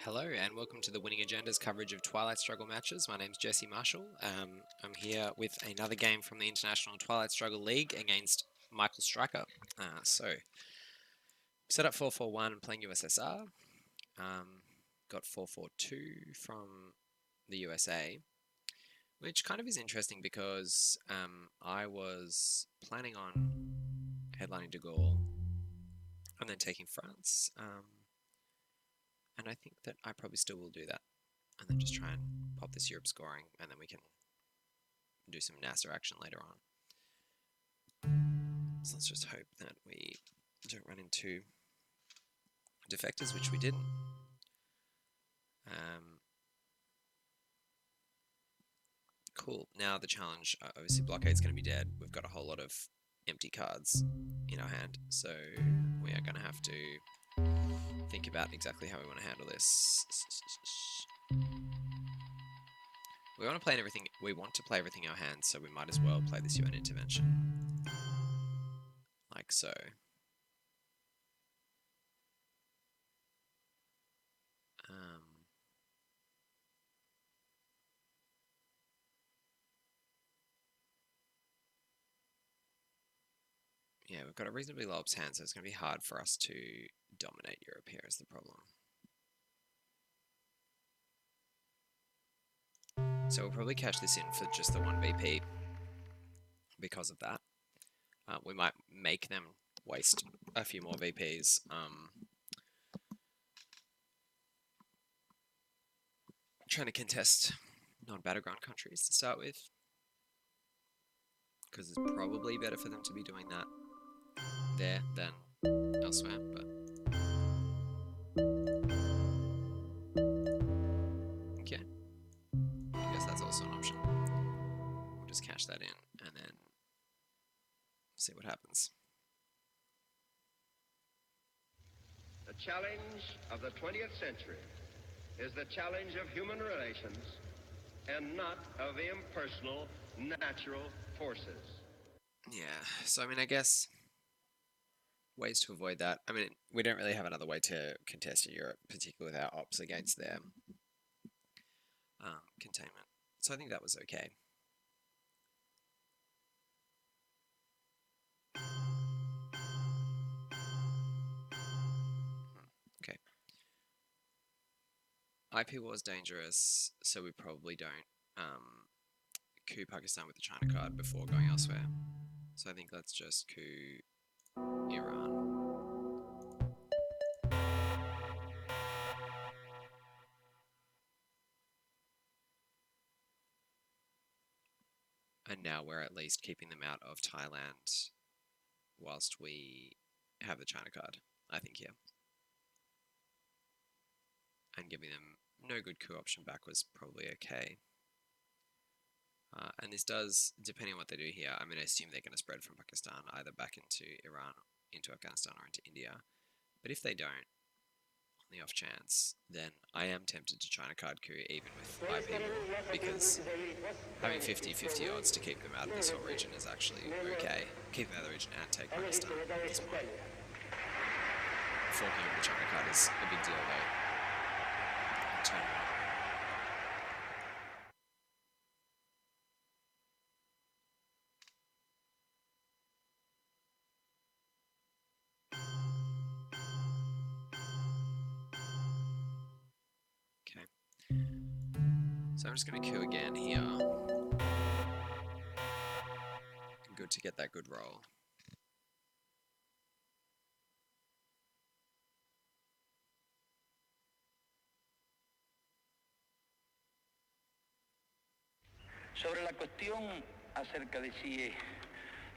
Hello and welcome to the Winning Agenda's coverage of Twilight Struggle matches. My name's Jesse Marshall. I'm here with another game from the International Twilight Struggle League against Michael Stryker. So, set up 4-4-1 playing USSR. Got 4-4-2 from the USA, which kind of is interesting because I was planning on headlining de Gaulle and then taking France. And I think that I probably still will do that. And then just try and pop this Europe scoring, and then we can do some NASA action later on. So let's just hope that we don't run into defectors, which we didn't. Cool. Now the challenge, obviously blockade's going to be dead. We've got a whole lot of empty cards in our hand, so we are going to have to think about exactly how we want to handle this. We want to play everything. We want to play everything in our hands, so we might as well play this UN intervention, like so. Yeah, we've got a reasonably low ops hand, so it's going to be hard for us to dominate Europe here is the problem. So we'll probably cash this in for just the 1 VP because of that. We might make them waste a few more VPs. Trying to contest non-battleground countries to start with, because it's probably better for them to be doing that there than elsewhere, but okay. I guess that's also an option. We'll just cash that in and then see what happens. The challenge of the 20th century is the challenge of human relations and not of impersonal natural forces. Yeah, so I mean, I guess ways to avoid that. I mean, we don't really have another way to contest in Europe, particularly with our ops against their containment. So I think that was okay. Okay. IP war is dangerous, so we probably don't coup Pakistan with the China card before going elsewhere. So I think let's just coup Iran. And now we're at least keeping them out of Thailand whilst we have the China card, I think, here. And giving them no good coup option back was probably okay. And this does, depending on what they do here, I'm going to assume they're going to spread from Pakistan either back into Iran, into Afghanistan, or into India. But if they don't, on the off chance, then I am tempted to China card coup even with IP war, because having 50-50 odds to keep them out of this whole region is actually okay. Keep them out of the region and take Pakistan at this point. Forking over the China card is a big deal though. Turn one. So I'm just going to coup again here. Good to get that good roll. Sobre la cuestión acerca de si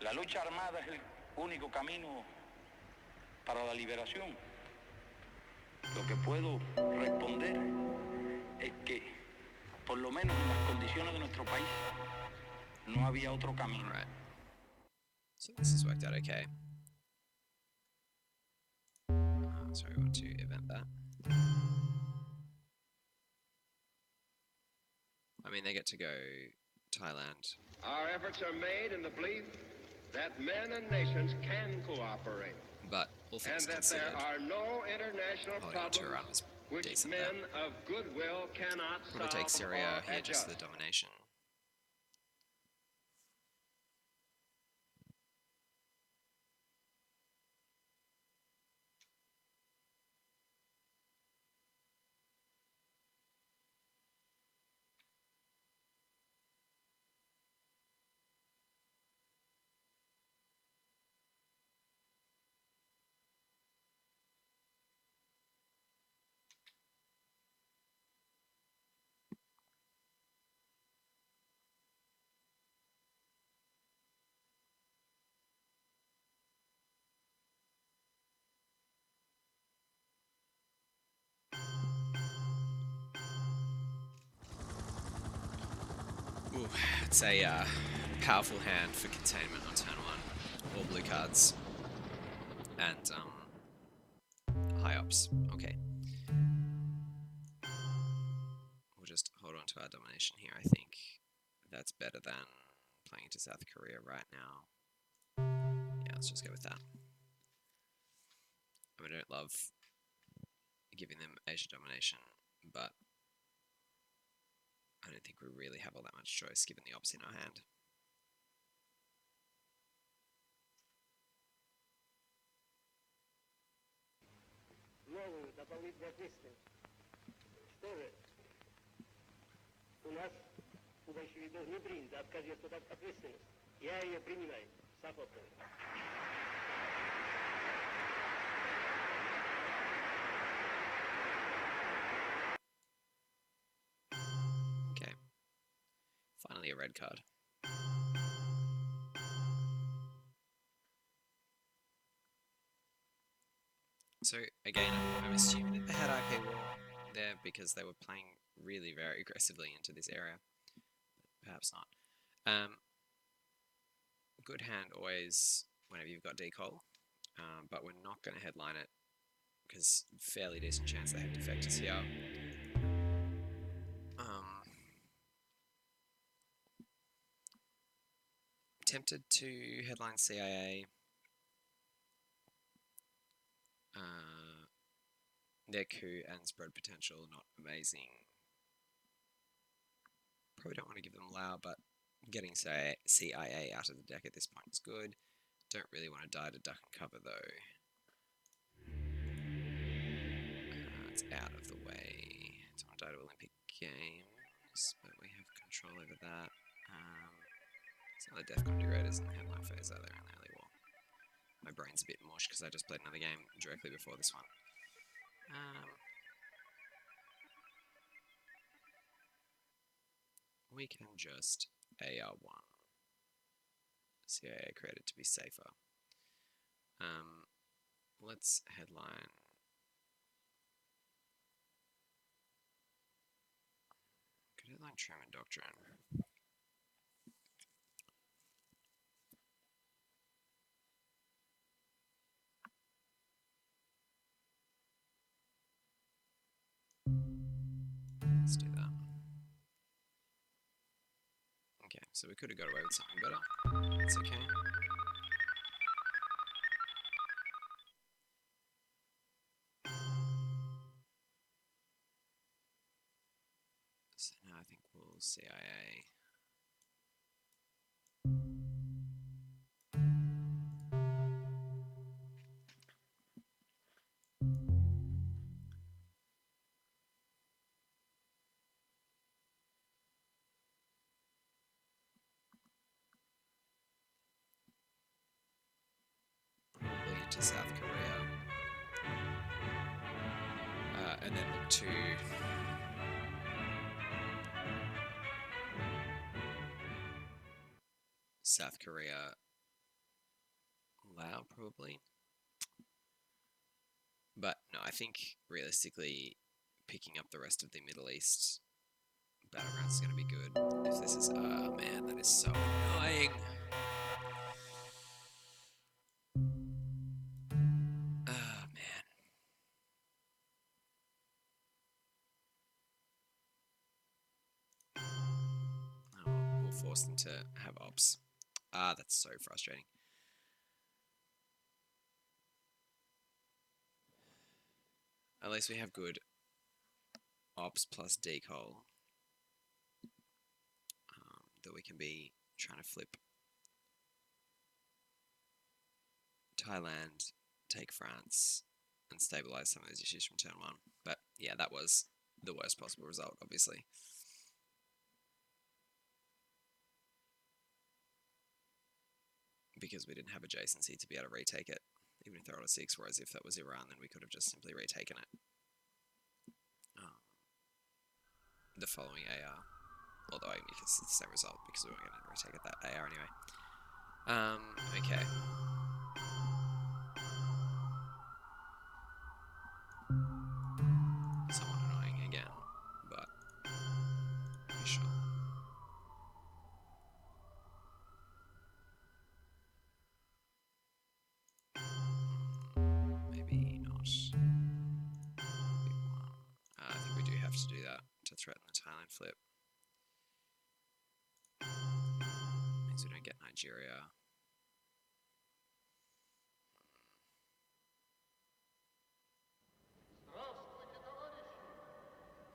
la lucha armada es el único camino para la liberación, lo que puedo responder es que, por lo menos en las condiciones de nuestro país, no había otro camino. Right. So this has worked out okay. Sorry, we want to event that. I mean, they get to go Thailand. Our efforts are made in the belief that men and nations can cooperate, But all and things that considered, there are no international holding on to problems Iran was which Decent men there. of goodwill cannot Probably take solve Syria or here just for adjust. the domination. Ooh, it's a powerful hand for containment on turn 1. All blue cards. And high ops. Okay. We'll just hold on to our domination here, I think. That's better than playing into South Korea right now. Yeah, let's just go with that. I don't love giving them Asia domination, but I don't think we really have all that much choice given the ops in our hand. Новую дополнительную ответственность. Что же, у нас у большевиков не принято отказываться от ответственности. Я ее принимаю с охотой. Okay. Finally a red card. So again, I'm assuming that they had IP War there because they were playing really very aggressively into this area. Perhaps not. Good hand always whenever you've got decol, but we're not going to headline it because fairly decent chance they have defectors here. Tempted to headline CIA. Their coup and spread potential not amazing. Probably don't want to give them Lao, but getting CIA out of the deck at this point is good. Don't really want to die to duck and cover though. It's out of the way. Don't want to die to Olympic Games, but we have control over that. There's other Defcon degraders in the headline phase are there in the early war. My brain's a bit mush because I just played another game directly before this one. We can just AR1. CIA created to be safer. Let's headline. Could headline Truman Doctrine. Let's do that. Okay, so we could have got away with something better. It's okay. So now I think we'll CIA. Probably into South Korea. And then look to South Korea, Lao probably. But no, I think realistically picking up the rest of the Middle East battlegrounds is going to be good. If this is, man, that is so annoying. Man. Oh, we'll force them to have ops. That's so frustrating. At least we have good ops plus decol that we can be trying to flip Thailand, take France, and stabilize some of those issues from turn 1. But yeah, that was the worst possible result, obviously. Because we didn't have adjacency to be able to retake it, even if they're on a 6, whereas if that was Iran, then we could have just simply retaken it. The following AR, although I guess it's the same result because we weren't going to retake it that AR anyway. Okay. Somewhat annoying again, but sure. Maybe not. I think we do have to do that to threaten the Thailand flip. Means we don't get Nigeria.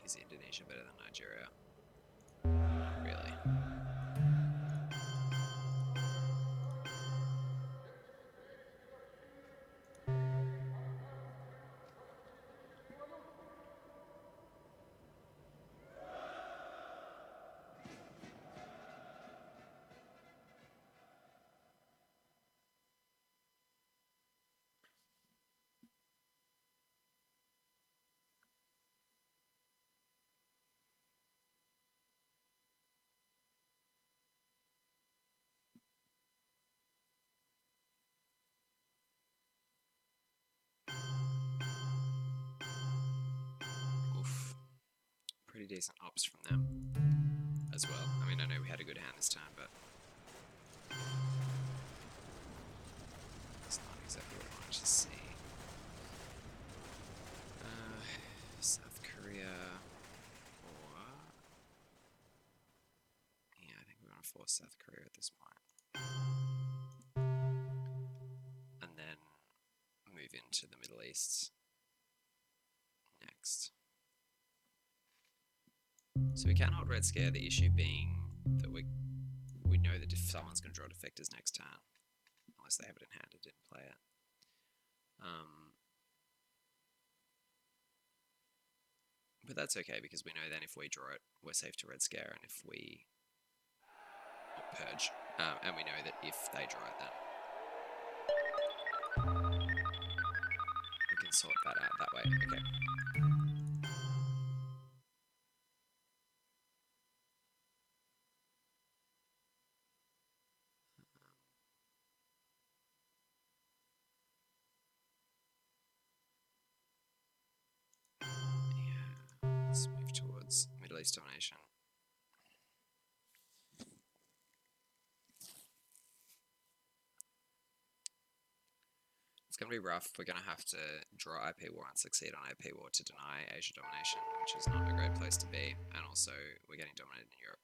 Is Indonesia better than Nigeria? Really? Oof. Pretty decent ops from them as well. I mean, I know we had a good hand this time, but it's not exactly what I wanted to see. South Korea, or yeah, I think we're gonna force South Korea at this point, and then move into the Middle East next. So we can't hold Red Scare, the issue being that we know that if someone's going to draw defectors next turn, unless they have it in hand and didn't play it. But that's okay, because we know then if we draw it, we're safe to Red Scare, and if we purge, and we know that if they draw it, then we can sort that out that way. Okay. Let's move towards Middle East domination. It's going to be rough. We're going to have to draw IP war and succeed on IP war to deny Asia domination, which is not a great place to be. And also, we're getting dominated in Europe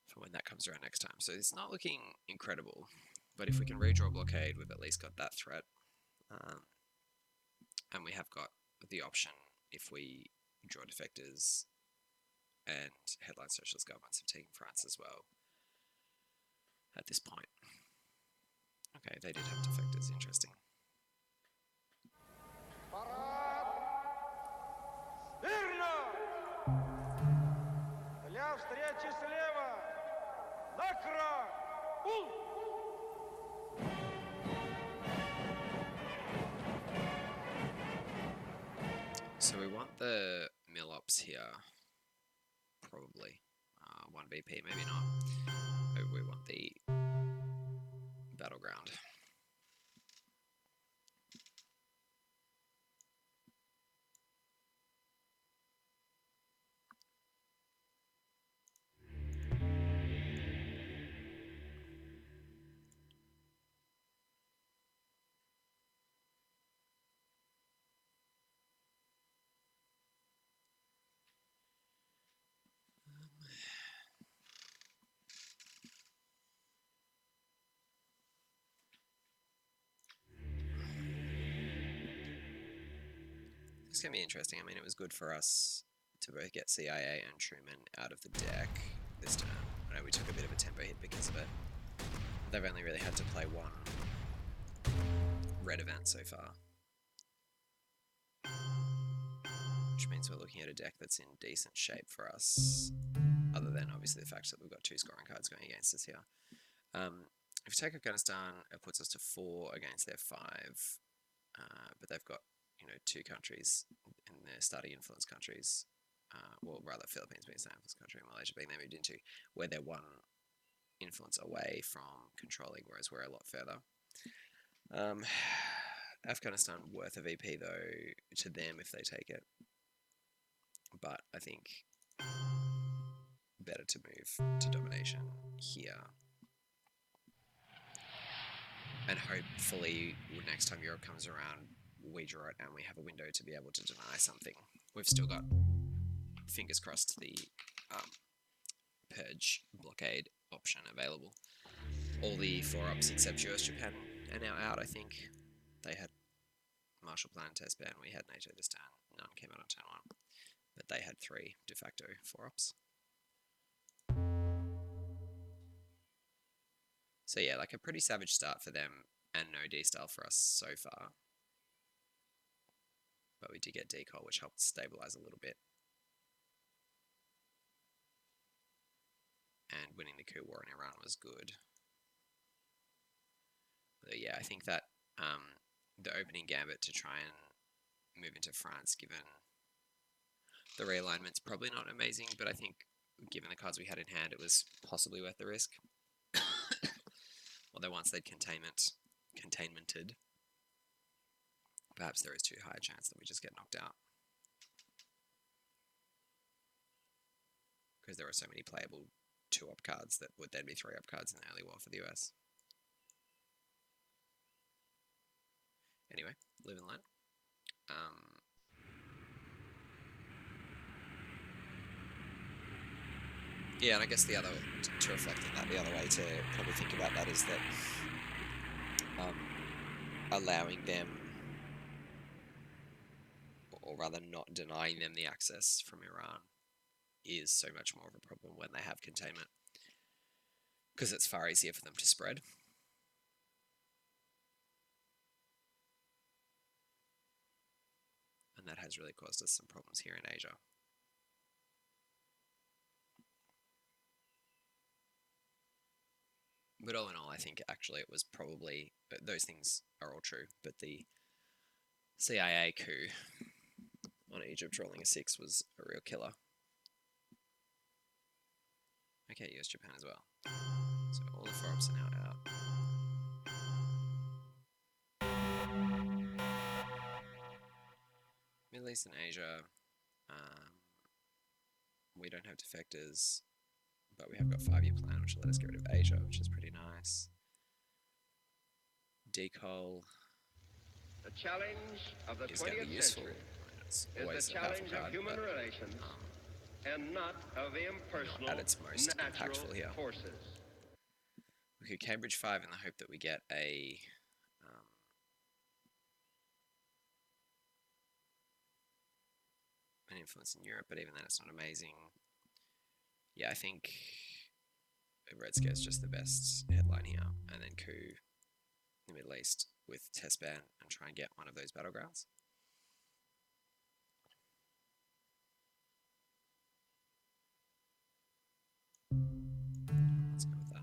for when that comes around next time. So it's not looking incredible, but if we can redraw blockade, we've at least got that threat. And we have got the option, if we draw defectors and headline socialist governments have taken France as well at this point. Okay, they did have defectors, interesting. So we want the mill ops here, probably. 1 BP, maybe not. Maybe we want the battleground. It's going to be interesting. I mean, it was good for us to both get CIA and Truman out of the deck this turn. I know we took a bit of a tempo hit because of it. They've only really had to play one red event so far. Which means we're looking at a deck that's in decent shape for us, other than obviously the fact that we've got 2 scoring cards going against us here. If we take Afghanistan, it puts us to 4 against their 5, but they've got 2 countries in their starting influence countries, well, rather Philippines being the influence country and Malaysia being they moved into, where they're 1 influence away from controlling, whereas we're a lot further. Afghanistan worth a VP though to them if they take it, but I think better to move to domination here. And hopefully next time Europe comes around, we draw it and we have a window to be able to deny something. We've still got, fingers crossed, the purge blockade option available. All the 4-ups except US, Japan are now out, I think. They had Marshall Plan, Test Ban, we had NATO this turn. None came out on turn 1. But they had 3 de facto 4-ups. So yeah, like a pretty savage start for them and no D-style for us so far. But we did get Decol, which helped stabilize a little bit. And winning the coup war in Iran was good. But yeah, I think that the opening gambit to try and move into France, given the realignment's probably not amazing, but I think given the cards we had in hand, it was possibly worth the risk. Although once they'd containmented, perhaps there is too high a chance that we just get knocked out. Because there are so many playable 2-up cards that would then be 3-up cards in the early war for the US. Anyway, live and learn. Yeah, and I guess the other, to reflect on that, the other way to probably think about that is that allowing them, or rather not denying them the access from Iran is so much more of a problem when they have containment, because it's far easier for them to spread. And that has really caused us some problems here in Asia. But all in all, I think actually it was probably, those things are all true, but the CIA coup on Egypt rolling a 6 was a real killer. Okay, US Japan as well. So all the 4-ups are now out. Middle East and Asia, we don't have defectors, but we have got 5-year plan, which will let us get rid of Asia, which is pretty nice. Decol The challenge of the is going to 20th be useful. century It's is always the a powerful challenge card, of human but relations and not of impersonal, not at its most natural impactful here. forces. We could Cambridge 5 in the hope that we get an influence in Europe, but even then it's not amazing. Yeah, I think Red Scare is just the best headline here, and then coup in the Middle East with Test Ban and try and get one of those battlegrounds. Let's go with that.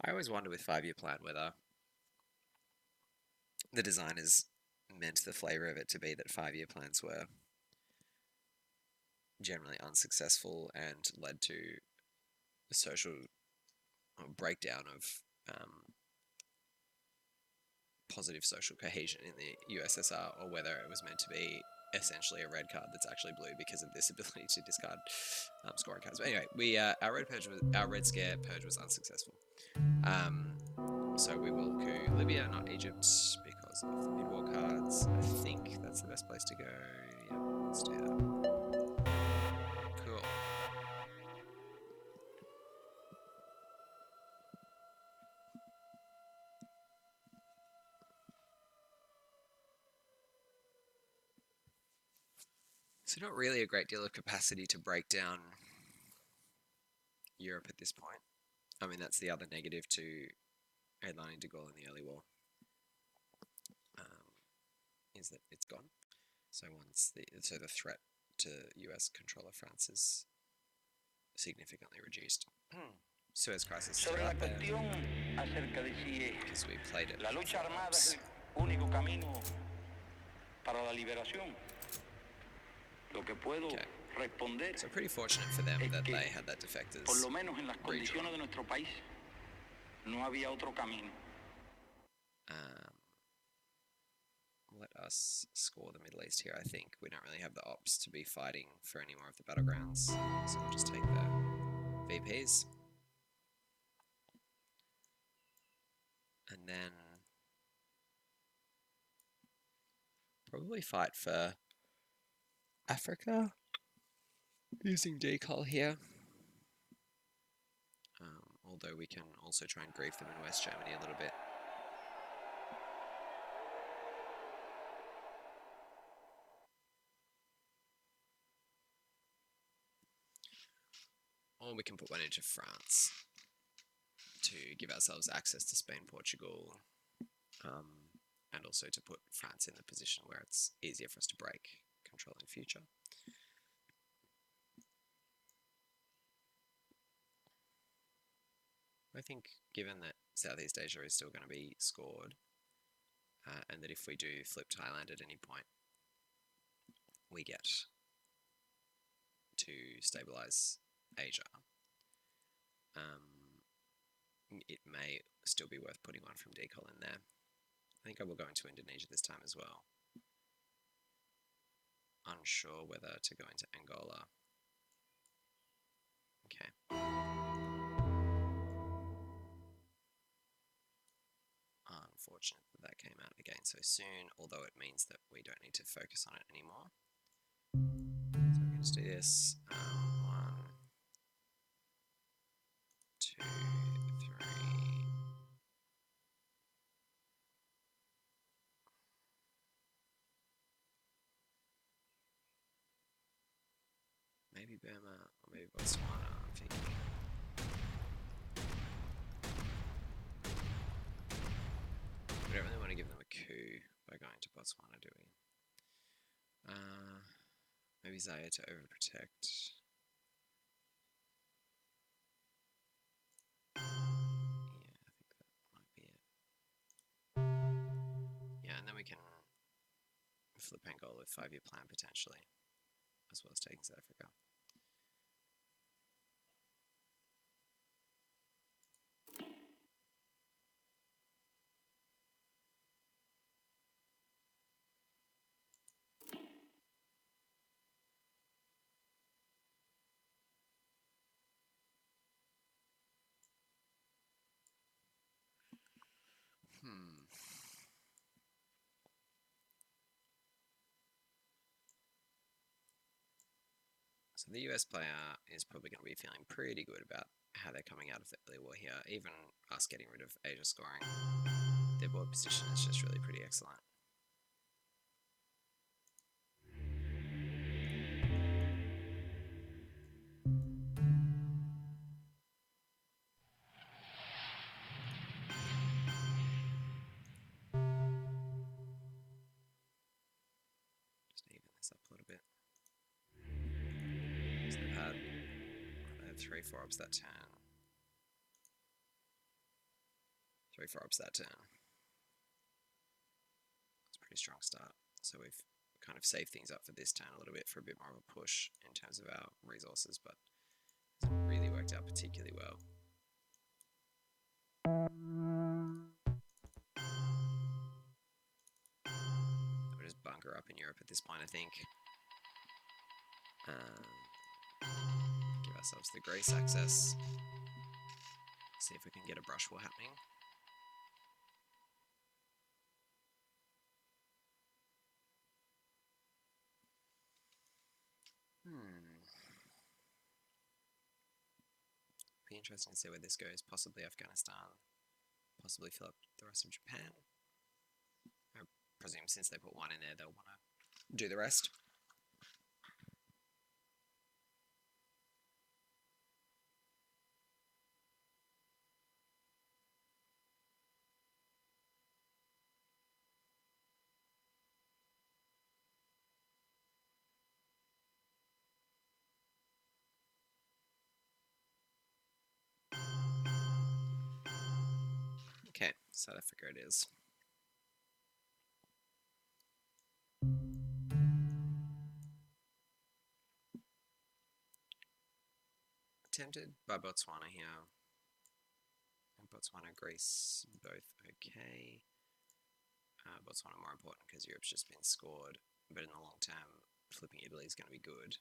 I always wonder with 5-year plan whether the designers meant the flavour of it to be that 5-year plans were generally unsuccessful and led to a social breakdown of positive social cohesion in the USSR, or whether it was meant to be essentially a red card that's actually blue because of this ability to discard scoring cards. But anyway, our red scare purge was unsuccessful. So we will coup Libya, not Egypt, because of the mid-war cards. I think that's the best place to go. Yeah, let's do that. Cool. So not really a great deal of capacity to break down Europe at this point. I mean, that's the other negative to headlining de Gaulle in the early war, is that it's gone. So the threat to US control of France is significantly reduced. Suez Crisis still Sobre la out there cuestión acerca de si because we played it. la lucha for armada ops. es el único camino para la liberación, lo que puedo Okay. responder So pretty fortunate for them es that que, they had that defectors. por lo menos en las redrawn. condiciones de nuestro país, no había otro camino. Let us score the Middle East here, I think. We don't really have the ops to be fighting for any more of the battlegrounds, so we'll just take the VPs. And then probably fight for Africa, using decal here. Although we can also try and grief them in West Germany a little bit. Or we can put one into France to give ourselves access to Spain, Portugal, and also to put France in the position where it's easier for us to break control in future. I think given that Southeast Asia is still going to be scored, and that if we do flip Thailand at any point, we get to stabilize Asia, it may still be worth putting one from decal in there. I think I will go into Indonesia this time as well. Unsure whether to go into Angola. Okay. Unfortunate that came out again so soon, although it means that we don't need to focus on it anymore. So we can just do this. 1, 2, 3. Maybe Burma, or maybe Botswana, I'm thinking. We don't really want to give them a coup by going to Botswana, do we? Maybe Zaire to overprotect. Yeah, I think that might be it. Yeah, and then we can flip Angola with 5-year plan potentially, as well as taking South Africa. So the US player is probably going to be feeling pretty good about how they're coming out of the early war here. Even us getting rid of Asia scoring, their board position is just really pretty excellent. Just even this up a little bit. So they've had 3-4 ups that turn. 3-4 ups that turn. It's a pretty strong start. So we've kind of saved things up for this turn a little bit for a bit more of a push in terms of our resources, but it hasn't really worked out particularly well. We'll just bunker up in in Europe at this point, I think. Give ourselves the grace access. See if we can get a brush war happening. Be interesting to see where this goes. Possibly Afghanistan. Possibly fill up the rest of Japan. I presume since they put one in there, they'll want to do the rest. Okay, South Africa it is. Tempted by Botswana here. And Botswana, Greece, both okay. Botswana more important because Europe's just been scored, but in the long term, flipping Italy is going to be good.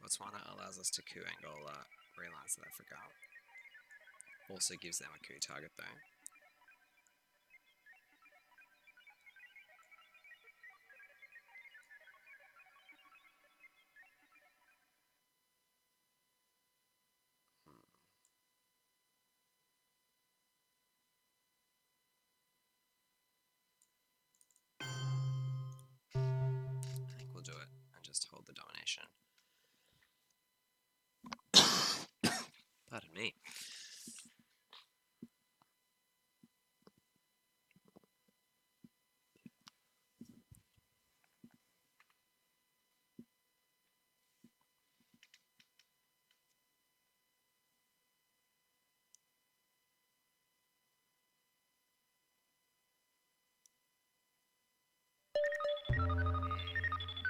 Botswana allows us to coup Angola, realign South Africa. Also gives them a coup target though. I think we'll do it and just hold the domination. Pardon me.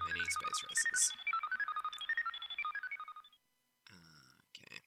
Many space races. Okay.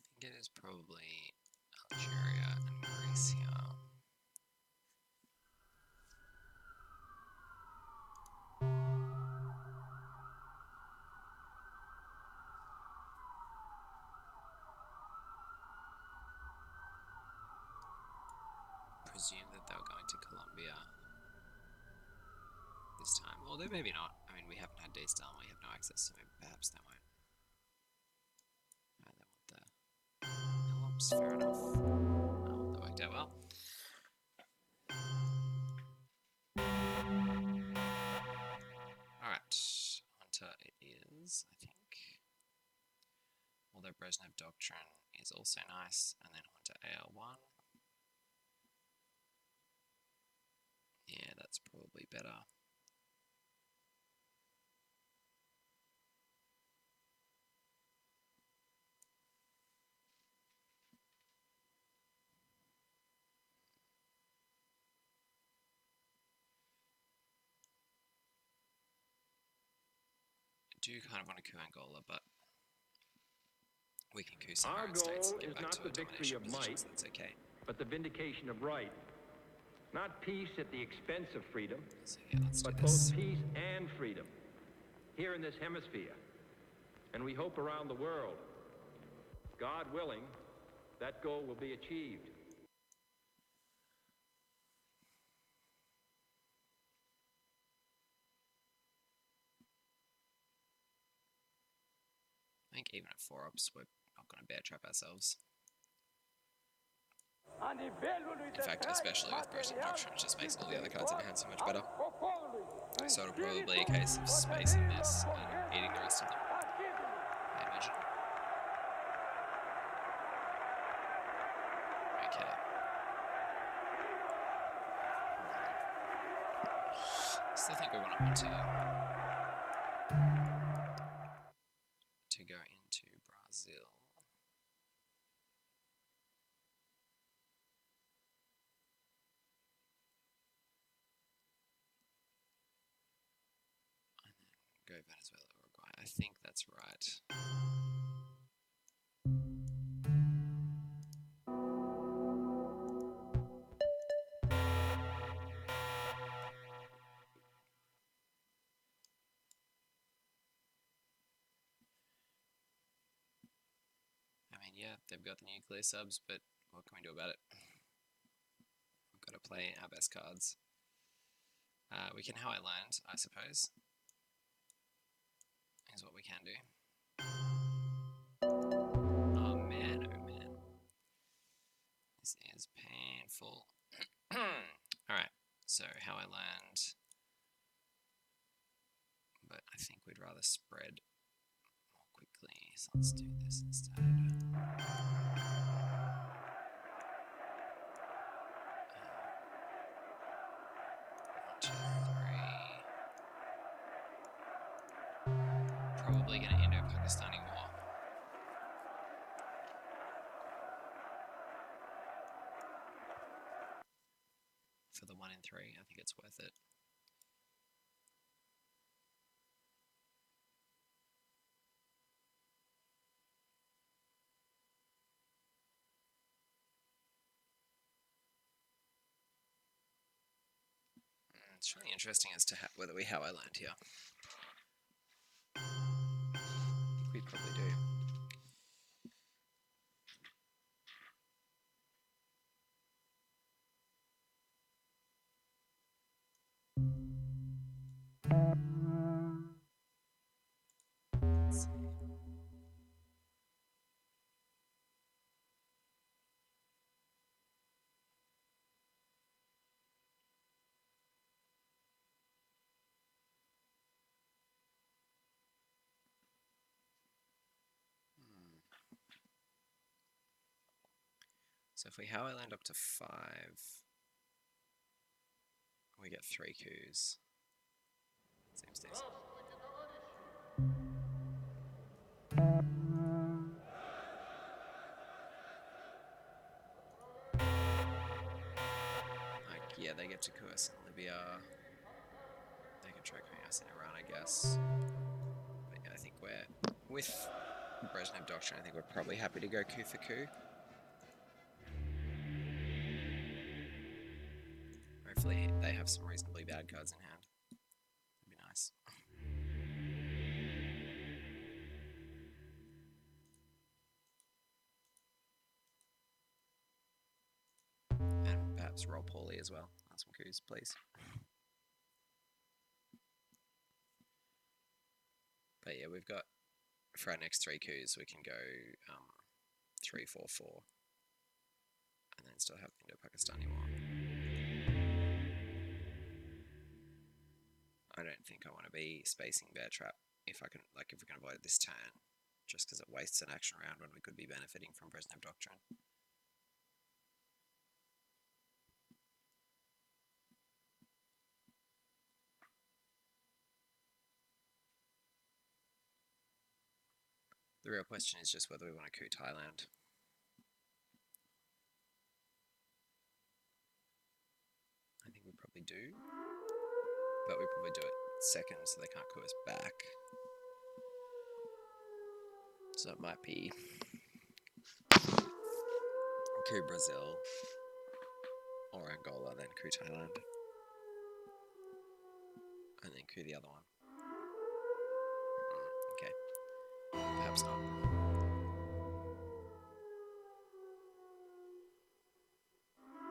I think it is probably Algeria and Greece here. Presume that they'll go into Colombia this time. Although maybe not. I mean, we haven't had D-Star and we have no access, so maybe perhaps they won't. They want the Alps, fair enough. That worked out well. Alright, onto it is, I think. Although Brezhnev Doctrine is also nice, and then onto AL1. Yeah, that's probably better. I do kind of want to coup Angola, but we can coup some United States and get back to a domination position, so that's okay. But the vindication of right. Not peace at the expense of freedom, So yeah, let's do but this. both peace and freedom here in this hemisphere. And we hope around the world, God willing, that goal will be achieved. I think even at 4 ops, we're not going to bear trap ourselves. In fact, especially with President Doctrine, it just makes all the other cards in your hand so much better. So it'll probably be a case of spacing this and eating the rest of them, I imagine. Okay. Still think we want to go into Brazil. Go Venezuela, Uruguay. I think that's right. I mean, yeah, they've got the nuclear subs, but what can we do about it? We've got to play our best cards. We can How I Land, I suppose. Is what we can do. Oh man, oh man. This is painful. Alright, so How I Land. But I think we'd rather spread more quickly, so let's do this instead. 1, 2, 3. Probably going to Indo-Pakistani war. For the 1 in 3, I think it's worth it. It's really interesting as to whether we How I Land here. We probably do. Let's see. So if we How I Land up to 5, we get 3 coups. Seems decent. Like, yeah, they get to coup us in Libya. They can try cooing us in Iran, I guess. But yeah, I think we're, with Brezhnev Doctrine, I think we're probably happy to go coup for coup. Hopefully they have some reasonably bad cards in hand. That'd be nice. And perhaps roll poorly as well. On some coups, please. But yeah, we've got, for our next 3 coups, we can go 3, 4, 4. And then still have Indo-Pakistani war. I don't think I want to be spacing Bear Trap if I can, like, if we can avoid this turn, just because it wastes an action round when we could be benefiting from Brezhnev Doctrine. The real question is just whether we want to coup Thailand. I think we probably do, but we probably do it second so they can't coup us back. So it might be coup Brazil or Angola, then coup Thailand, and then coup the other one. Okay, perhaps not.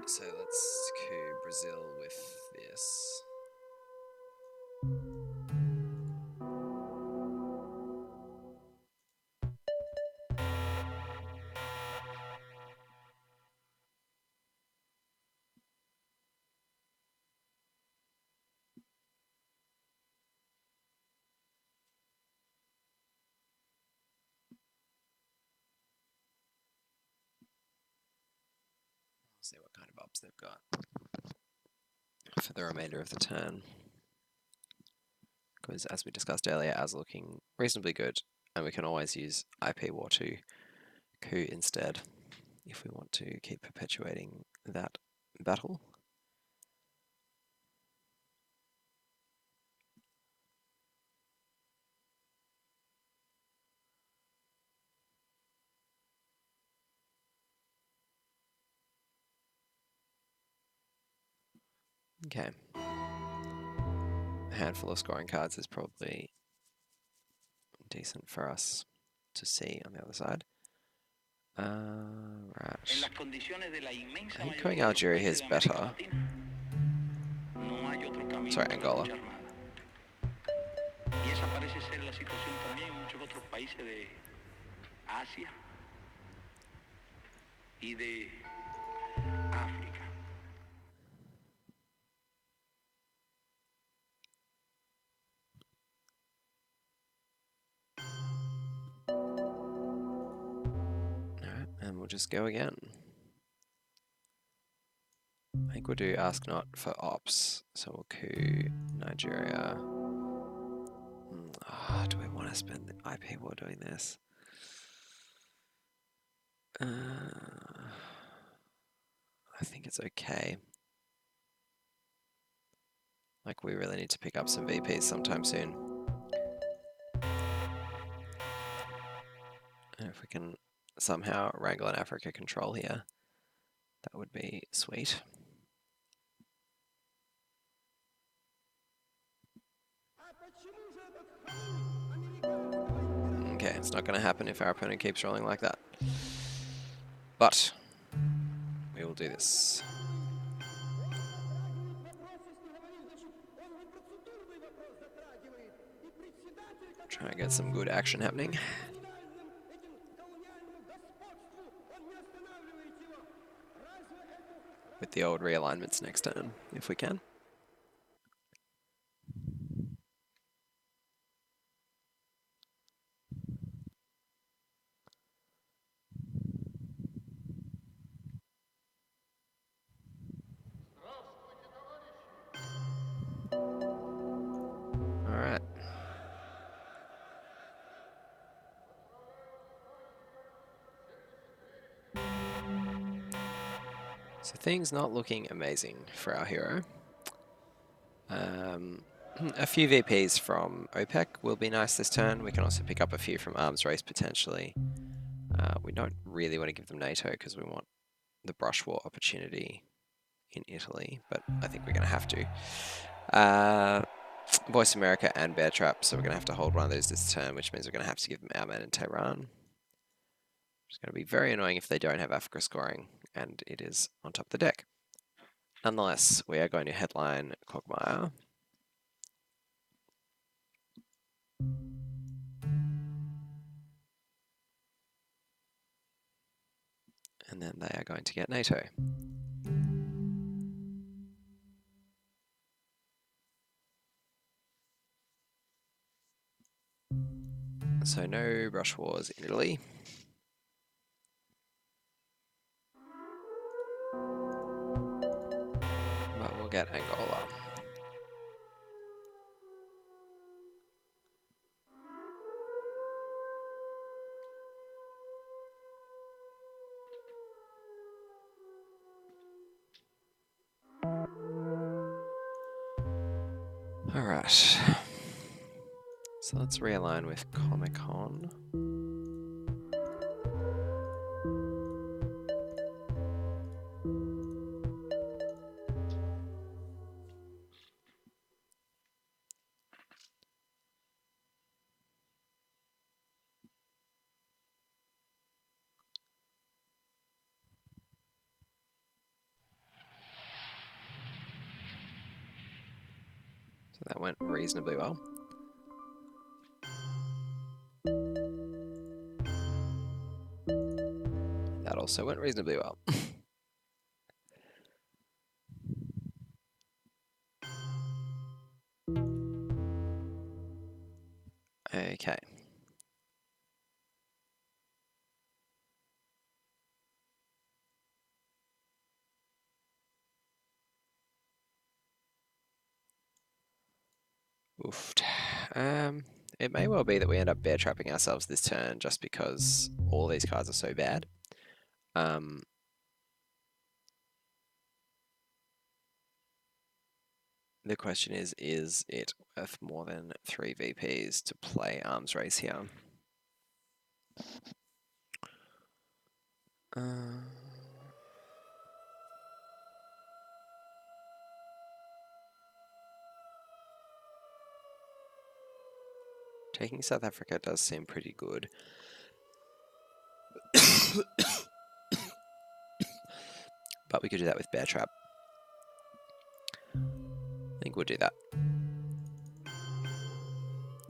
So let's coup Brazil with this. see what kind of ops they've got for the remainder of the turn. Because as we discussed earlier, ours looking reasonably good, and we can always use IP War 2 coup instead if we want to keep perpetuating that battle. Okay. A handful of scoring cards is probably decent for us to see on the other side. Right. I think going Algeria here is better. Sorry, Angola. Y esa parece ser la situación también en muchos otros países de Asia y de África. Alright, and we'll just go again. I think we'll do ask not for ops, so we'll coup Nigeria. Do we want to spend the IP war doing this? I think it's okay. Like, we really need to pick up some VPs sometime soon. And if we can somehow wrangle an Africa control here, that would be sweet. Okay, it's not going to happen if our opponent keeps rolling like that. But we will do this. Try and get some good action happening. With the old realignments next turn, if we can. Alright. So things not looking amazing for our hero. A few VPs from OPEC will be nice this turn. We can also pick up a few from Arms Race potentially. We don't really want to give them NATO because we want the brush war opportunity in Italy, but I think we're going to have to. Voice America and Bear Trap, so we're going to have to hold one of those this turn, which means we're going to have to give them Our Man in Tehran. It's going to be very annoying if they don't have Africa scoring, and it is on top of the deck. Nonetheless, we are going to headline Quagmire. And then they are going to get NATO. So no brush wars in Italy. But we'll get Angola. Alright. So let's realign with Comic-Con. So that went reasonably well. That also went reasonably well. Okay. Oofed. It may well be that we end up bear trapping ourselves this turn just because all these cards are so bad. The question is it worth more than 3 VPs to play arms race here? Taking South Africa does seem pretty good. But we could do that with Bear Trap. I think we'll do that.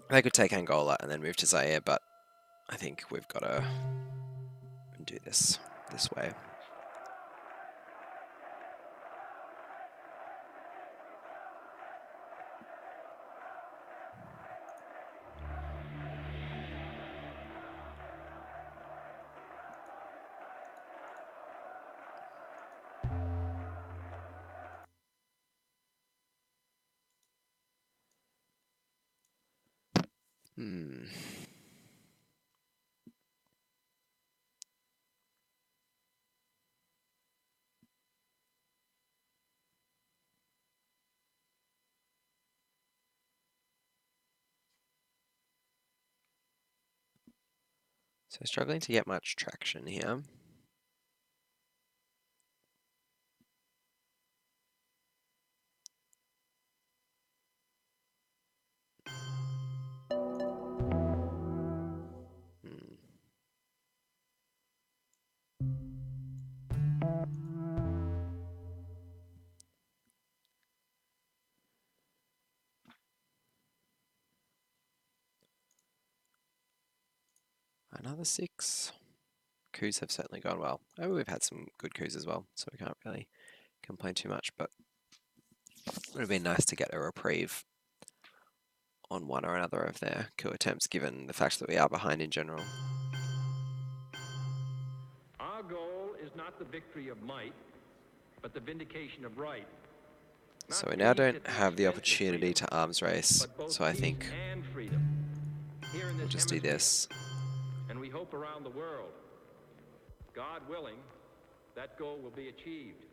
They could take Angola and then move to Zaire, but I think we've got to do this way. So struggling to get much traction here. Another 6. Coups have certainly gone well. I mean, we've had some good coups as well, so we can't really complain too much, but it would have been nice to get a reprieve on one or another of their coup attempts, given the fact that we are behind in general. Our goal is not the victory of might, but the vindication of right. So we now don't have the opportunity to arms race, so I think we'll just do this. And we hope around the world, God willing, that goal will be achieved.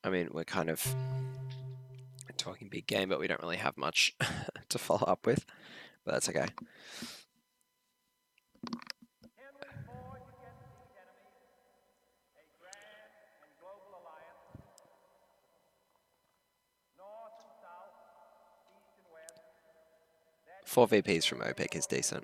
I mean, we're kind of talking big game, but we don't really have much to follow up with, but that's okay. Four VPs from OPEC is decent.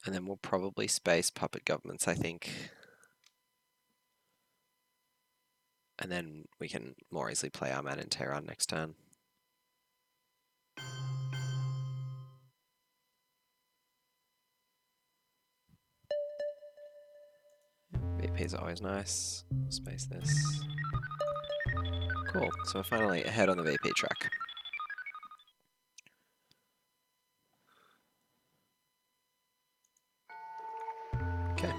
And then we'll probably space puppet governments, I think. And then we can more easily play our man in Tehran next turn. VPs are always nice. Space this. Cool, so we're finally ahead on the VP track. Okay.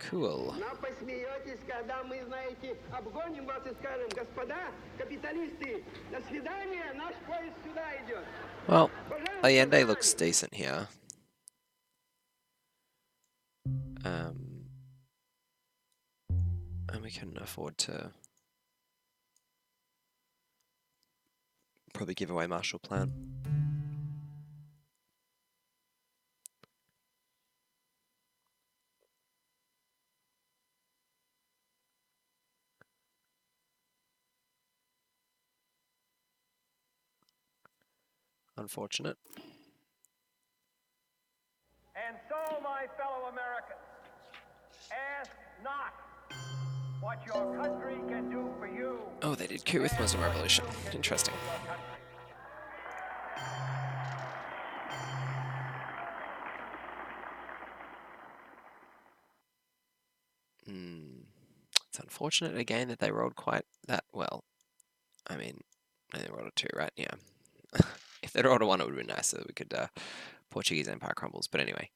Cool. Нам посмеетесь, когда мы, знаете, обгоним вас и скажем: господа, капиталисты, до свидания, наш поезд сюда идет. Well, Allende looks decent here. And we can afford to probably give away Marshall Plan. unfortunate. And so, my fellow Americans, ask not what your country can do for you. Oh, they did coup with Muslim Revolution. Interesting. It's unfortunate again that they rolled quite that well. I mean, they rolled a 2, right? Yeah. If they'd rolled a 1, it would have been nicer. We could Portuguese Empire crumbles. But anyway.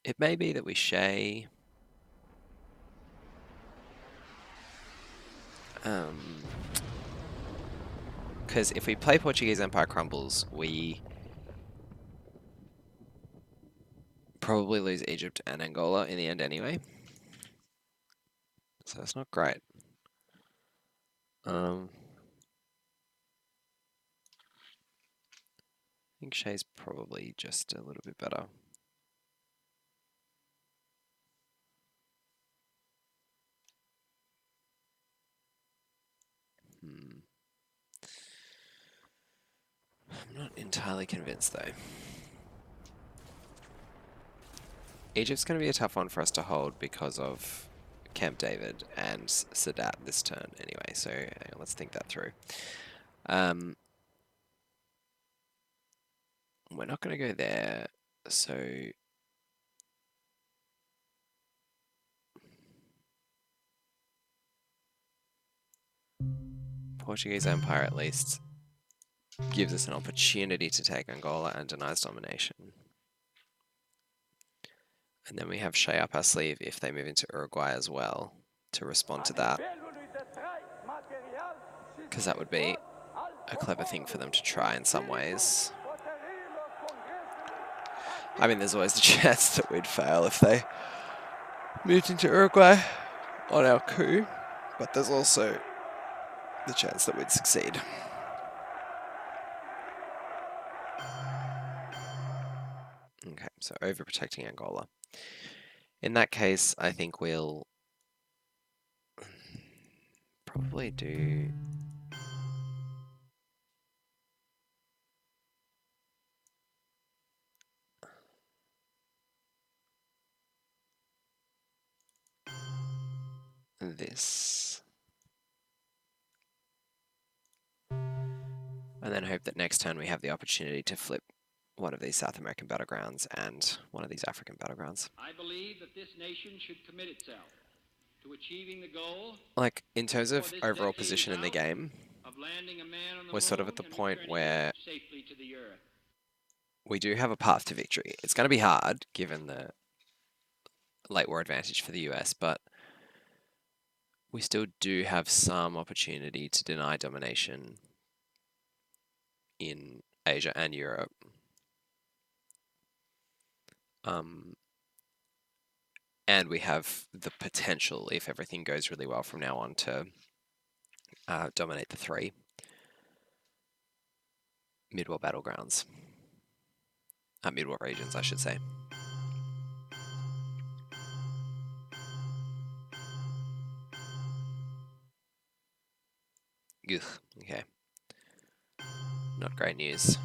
It may be that we shay. Because if we play Portuguese Empire crumbles, we probably lose Egypt and Angola in the end anyway. So it's not great. I think shay's probably just a little bit better. I'm not entirely convinced though. Egypt's going to be a tough one for us to hold because of Camp David and Sadat this turn anyway, so let's think that through. We're not going to go there, so Portuguese Empire at least gives us an opportunity to take Angola and denies domination. And then we have Shay up our sleeve if they move into Uruguay as well to respond to that. Because that would be a clever thing for them to try in some ways. I mean, there's always the chance that we'd fail if they moved into Uruguay on our coup, but there's also the chance that we'd succeed. Okay, so overprotecting Angola. In that case, I think we'll probably do... this. And then hope that next turn we have the opportunity to flip one of these South American battlegrounds and one of these African battlegrounds. I believe that this nation should commit itself to achieving the goal. Like, in terms of overall position in the game, we're sort of at the point where we do have a path to victory. It's going to be hard, given the late war advantage for the US, but we still do have some opportunity to deny domination in Asia and Europe. And we have the potential, if everything goes really well from now on, to dominate the 3 mid-war battlegrounds. Mid-war regions, I should say. Ugh, okay. Not great news.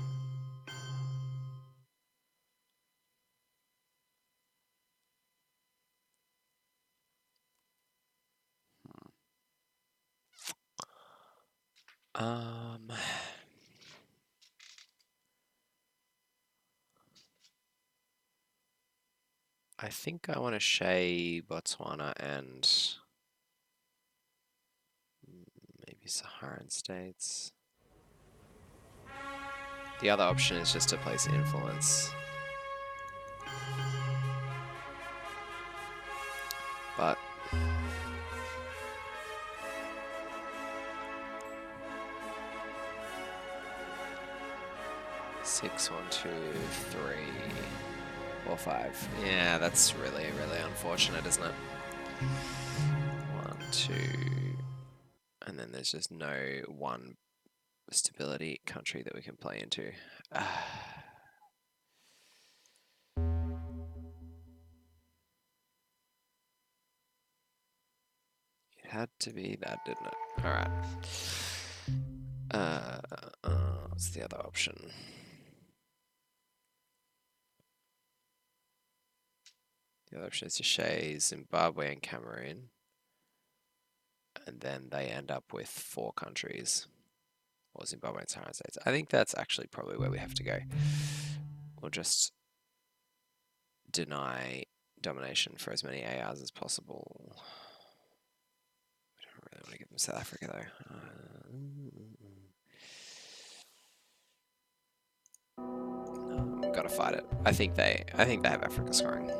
I think I want to shay Botswana and maybe Saharan states. The other option is just to place influence. But 6, 1, 2, 3, 4, 5. Yeah, that's really, really unfortunate, isn't it? 1, 2, and then there's just no one stability country that we can play into. It had to be that, didn't it? Alright. What's the other option? The other option is to Shay, Zimbabwe, and Cameroon. And then they end up with 4 countries. Or Zimbabwe and Saharan states. I think that's actually probably where we have to go. We'll just deny domination for as many ARs as possible. We don't really want to give them South Africa though. Gotta fight it. I think they have Africa scoring.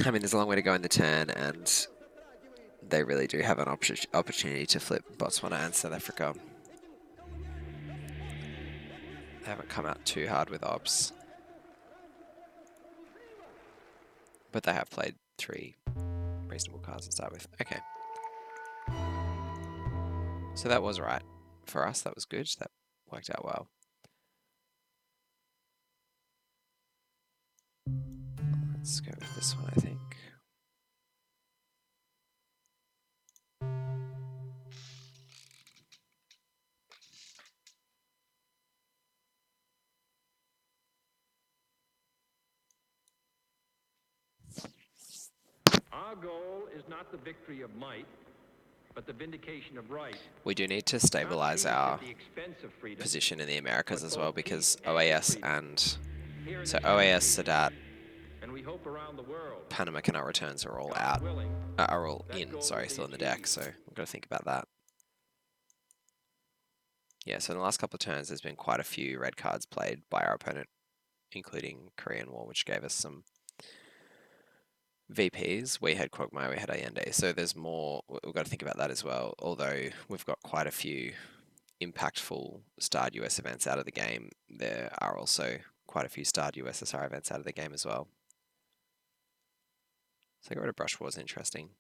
I mean, there's a long way to go in the turn, and they really do have an opportunity to flip Botswana and South Africa. They haven't come out too hard with ops, but they have played 3 reasonable cards to start with. Okay. So that was right for us. That was good. That worked out well. Let's go with this one, I think. Our goal is not the victory of might, but the vindication of right. We do need to stabilize our position in the Americas as well, because OAS and so OAS, Sadat, And we hope around the world, Panama Canal returns are all out, are all in. Sorry, still in the deck. So we've got to think about that. Yeah. So in the last couple of turns, there's been quite a few red cards played by our opponent, including Korean War, which gave us some VPs. We had Quagmire, we had Allende. So there's more. We've got to think about that as well. Although we've got quite a few impactful starred US events out of the game, there are also quite a few starred USSR events out of the game as well. So get rid of Brush War is interesting.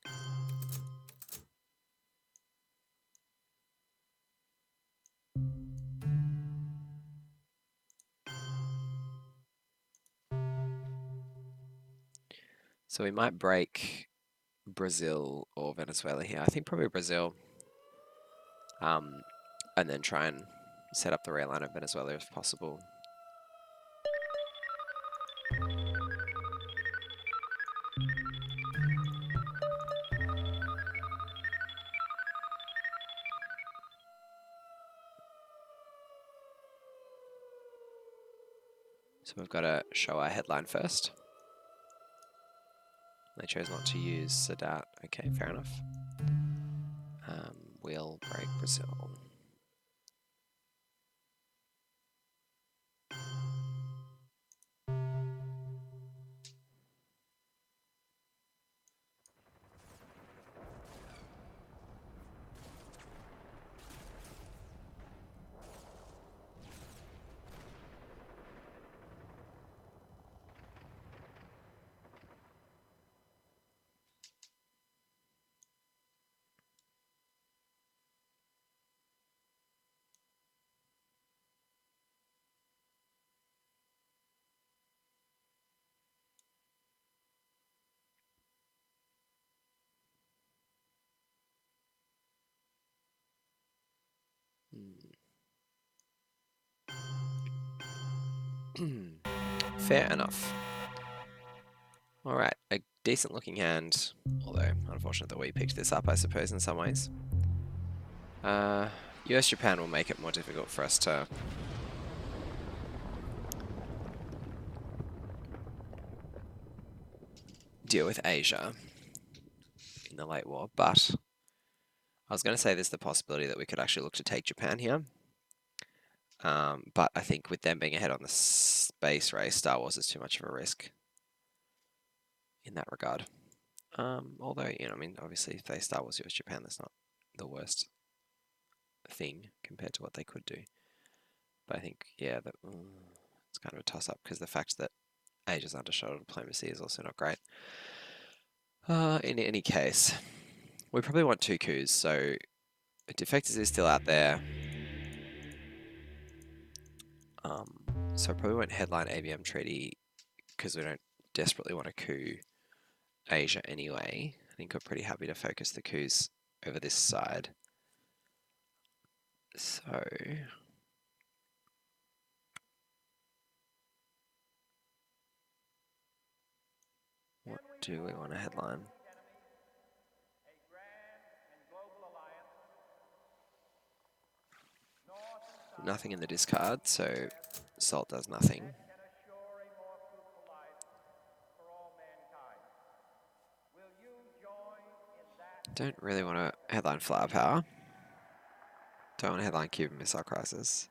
So we might break Brazil or Venezuela here. I think probably Brazil. And then try and set up the rail line of Venezuela if possible. So we've got to show our headline first. They chose not to use Sadat. Okay, fair enough. We'll break Brazil. Fair enough. Alright, a decent looking hand, although unfortunate that we picked this up, I suppose, in some ways. US-Japan will make it more difficult for us to deal with Asia in the late war, but I was going to say there's the possibility that we could actually look to take Japan here. But I think with them being ahead on the space race, Star Wars is too much of a risk in that regard. Although, you know, I mean, obviously if they Star Wars US Japan, that's not the worst thing compared to what they could do. But I think, yeah, that it's kind of a toss-up because the fact that Asia's undershot diplomacy is also not great. In any case, we probably want 2 coups, so Defectors is still out there. So I probably won't headline ABM treaty because we don't desperately want to coup Asia anyway. I think we're pretty happy to focus the coups over this side. So what do we want to headline? Nothing in the discard, so Salt does nothing. Don't really want to headline Flower Power. Don't want to headline Cuban Missile Crisis.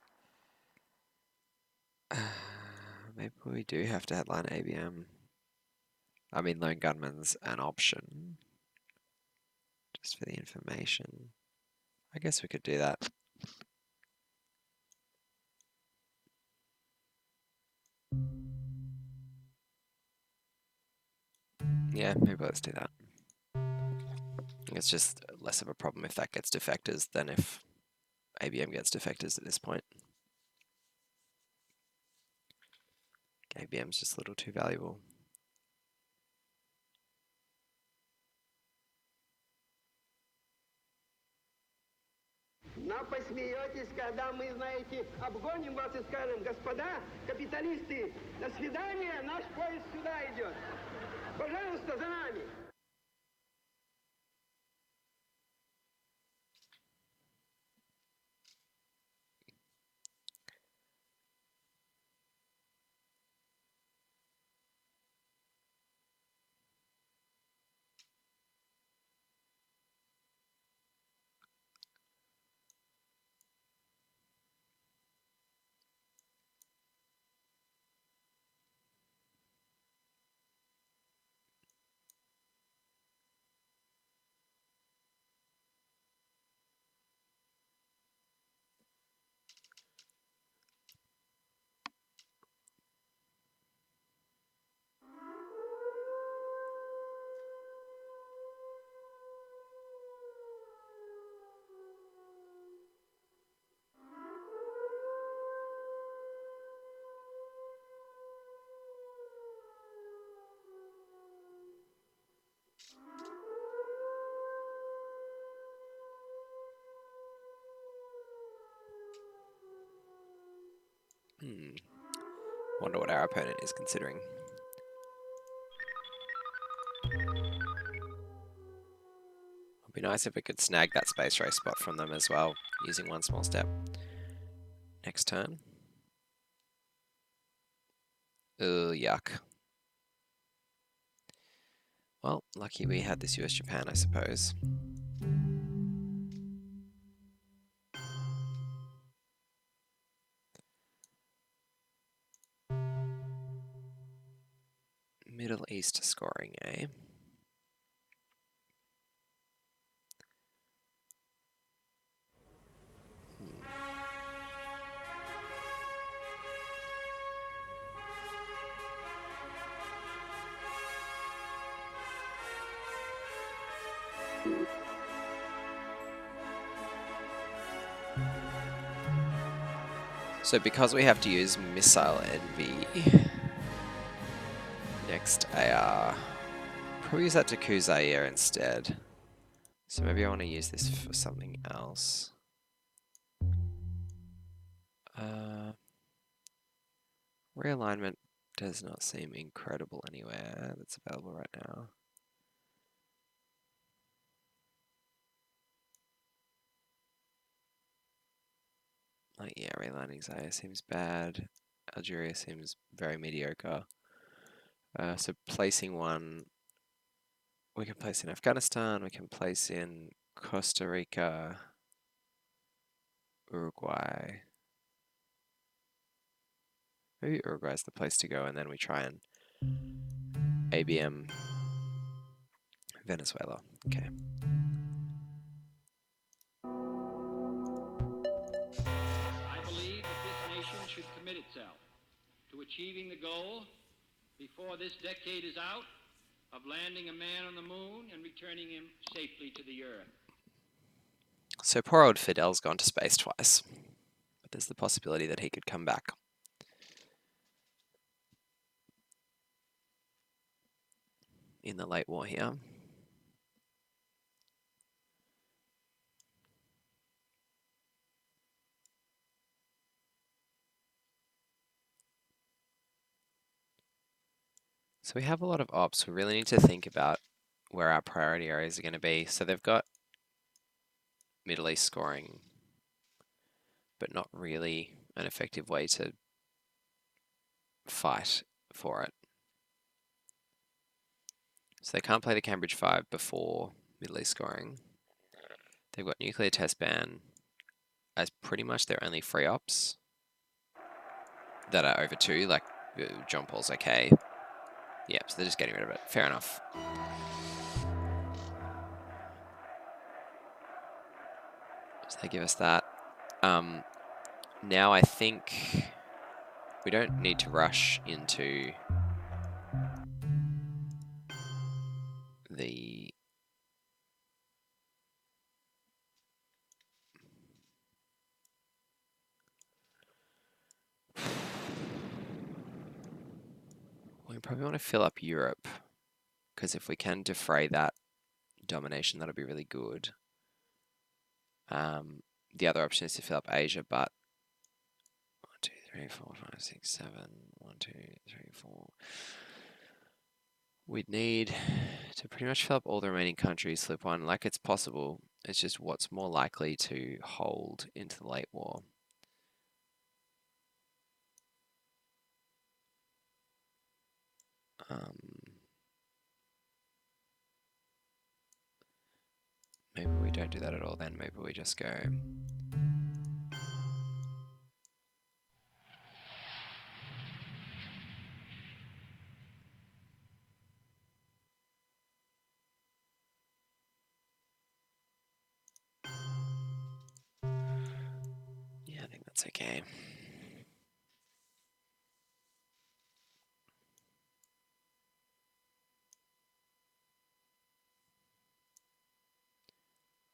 Maybe we do have to headline ABM. I mean, Lone Gunman's an option. Just for the information. I guess we could do that. Yeah, maybe let's do that. It's just less of a problem if that gets defectors than if ABM gets defectors at this point. ABM's just a little too valuable. Нам посмеетесь, когда мы, знаете, обгоним вас и скажем: господа капиталисты, до свидания, наш поезд сюда идет. Пожалуйста, за нами. Wonder what our opponent is considering. It'd be nice if we could snag that space race spot from them as well, using one small step. Next turn. Ugh, yuck. Well, lucky we had this US-Japan, I suppose. Middle East scoring, eh? So because we have to use Missile Envy next AR, probably use that to coup Zaire instead. So maybe I want to use this for something else. Realignment does not seem incredible anywhere that's available right now. Like, yeah, realigning Zaire seems bad. Algeria seems very mediocre. So placing one, we can place in Afghanistan, we can place in Costa Rica, Uruguay. Maybe Uruguay's the place to go, and then we try and ABM Venezuela. Okay. I believe that this nation should commit itself to achieving the goal before this decade is out of landing a man on the moon and returning him safely to the earth. So poor old Fidel's gone to space twice. But there's the possibility that he could come back. In the late war here. So we have a lot of ops. We really need to think about where our priority areas are going to be. So they've got Middle East scoring, but not really an effective way to fight for it. So they can't play the Cambridge 5 before Middle East scoring. They've got nuclear test ban as pretty much their only free ops that are over 2, like John Paul's okay. Yep, so they're just getting rid of it. Fair enough. So they give us that. Now I think we don't need to rush into the we probably want to fill up Europe, because if we can defray that domination, that'll be really good. The other option is to fill up Asia, but 1, 2, 3, 4, 5, 6, 7, 1, 2, 3, 4. We'd need to pretty much fill up all the remaining countries, slip 1, like it's possible. It's just what's more likely to hold into the late war. Maybe we don't do that at all then. Maybe we just go... Yeah, I think that's okay.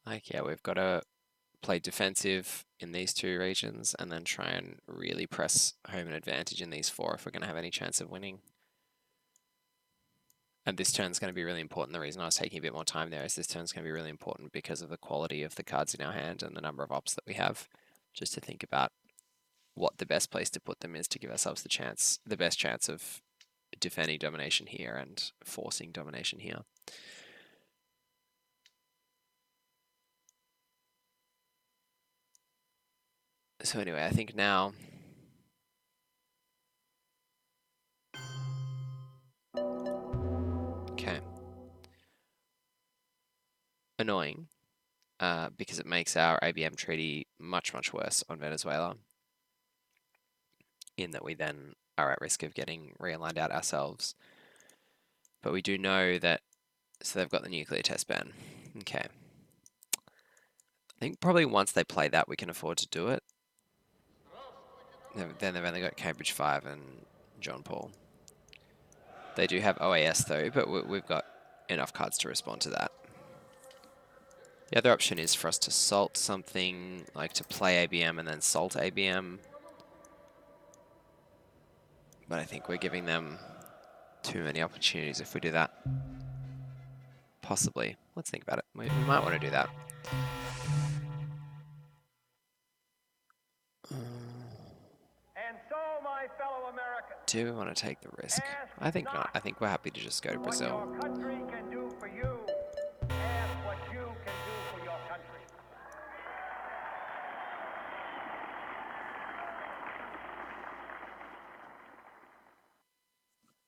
Like, yeah, we've got to play defensive in these 2 regions and then try and really press home an advantage in these 4 if we're going to have any chance of winning. And this turn's going to be really important. The reason I was taking a bit more time there is this turn's going to be really important because of the quality of the cards in our hand and the number of ops that we have. Just to think about what the best place to put them is to give ourselves the best chance of defending domination here and forcing domination here. So anyway, I think now okay. Annoying, because it makes our ABM treaty much, much worse on Venezuela, in that we then are at risk of getting realigned out ourselves. But we do know that, so they've got the nuclear test ban. Okay. I think probably once they play that, we can afford to do it. Then they've only got Cambridge 5 and John Paul. They do have OAS though, but we've got enough cards to respond to that. The other option is for us to salt something, like to play ABM and then salt ABM. But I think we're giving them too many opportunities if we do that. Possibly. Let's think about it. We might want to do that. And so, my fellow Americans, Do we want to take the risk? I think not. I think we're happy to just go to what Brazil. your country can do for you, ask what you can do for your country.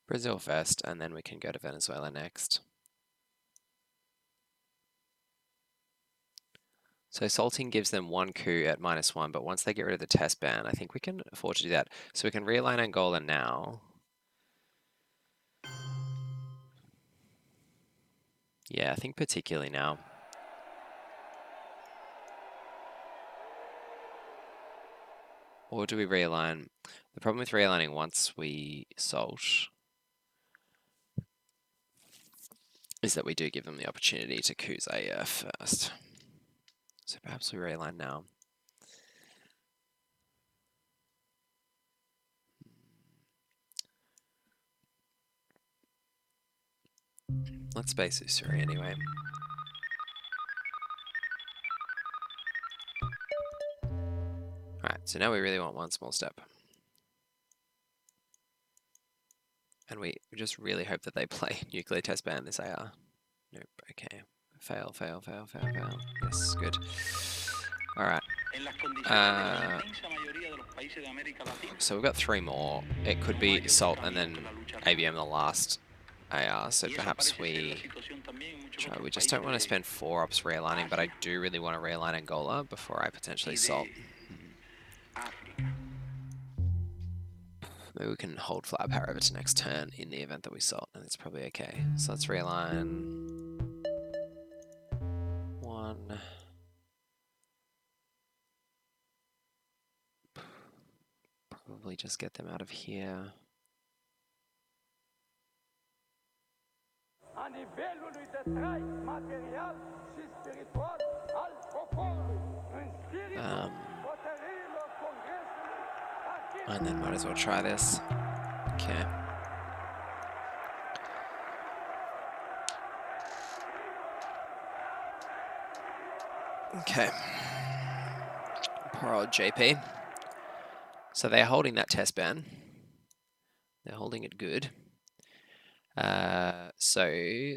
Brazil first, and then we can go to Venezuela next. So salting gives them 1 coup at -1, but once they get rid of the test ban, I think we can afford to do that. So we can realign Angola now. Yeah, I think particularly now. Or do we realign? The problem with realigning once we salt is that we do give them the opportunity to coup Zaire first. So perhaps we realign now. Let's base Usuri anyway. Alright, so now we really want one small step. And we just really hope that they play nuclear test ban this AR. Nope, okay. Fail, fail, fail, fail, fail. Yes, good. Alright. So we've got 3 more. It could be Salt and then ABM the last AR, so perhaps we try. We just don't want to spend 4 ops realigning, but I do really want to realign Angola before I potentially Salt. Maybe we can hold Flower Power over to next turn in the event that we Salt, and it's probably okay. So let's realign 1. Probably just get them out of here. A nivelului de trai material și spiritual al poporului, în spiritul hotărârilor Congresului. And then might as well try this. Okay. Okay. Poor old JP. So they're holding that test ban. They're holding it good. So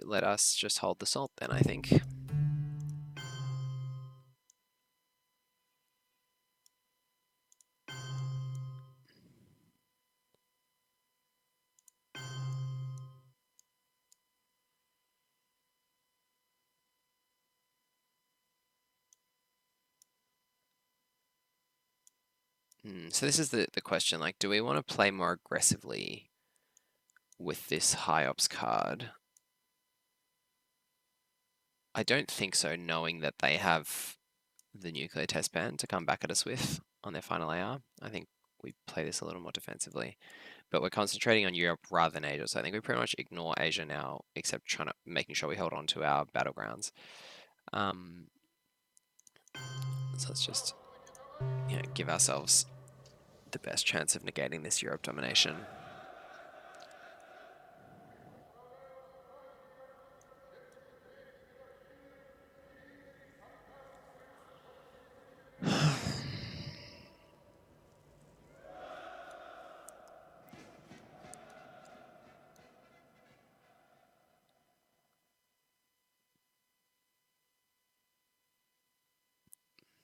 let us just hold the Salt then, I think. So this is the question, like, do we want to play more aggressively with this high ops card? I don't think so, knowing that they have the nuclear test ban to come back at us with on their final AR. I think we play this a little more defensively. But we're concentrating on Europe rather than Asia, so I think we pretty much ignore Asia now, except making sure we hold on to our battlegrounds. So let's just give ourselves the best chance of negating this Europe domination.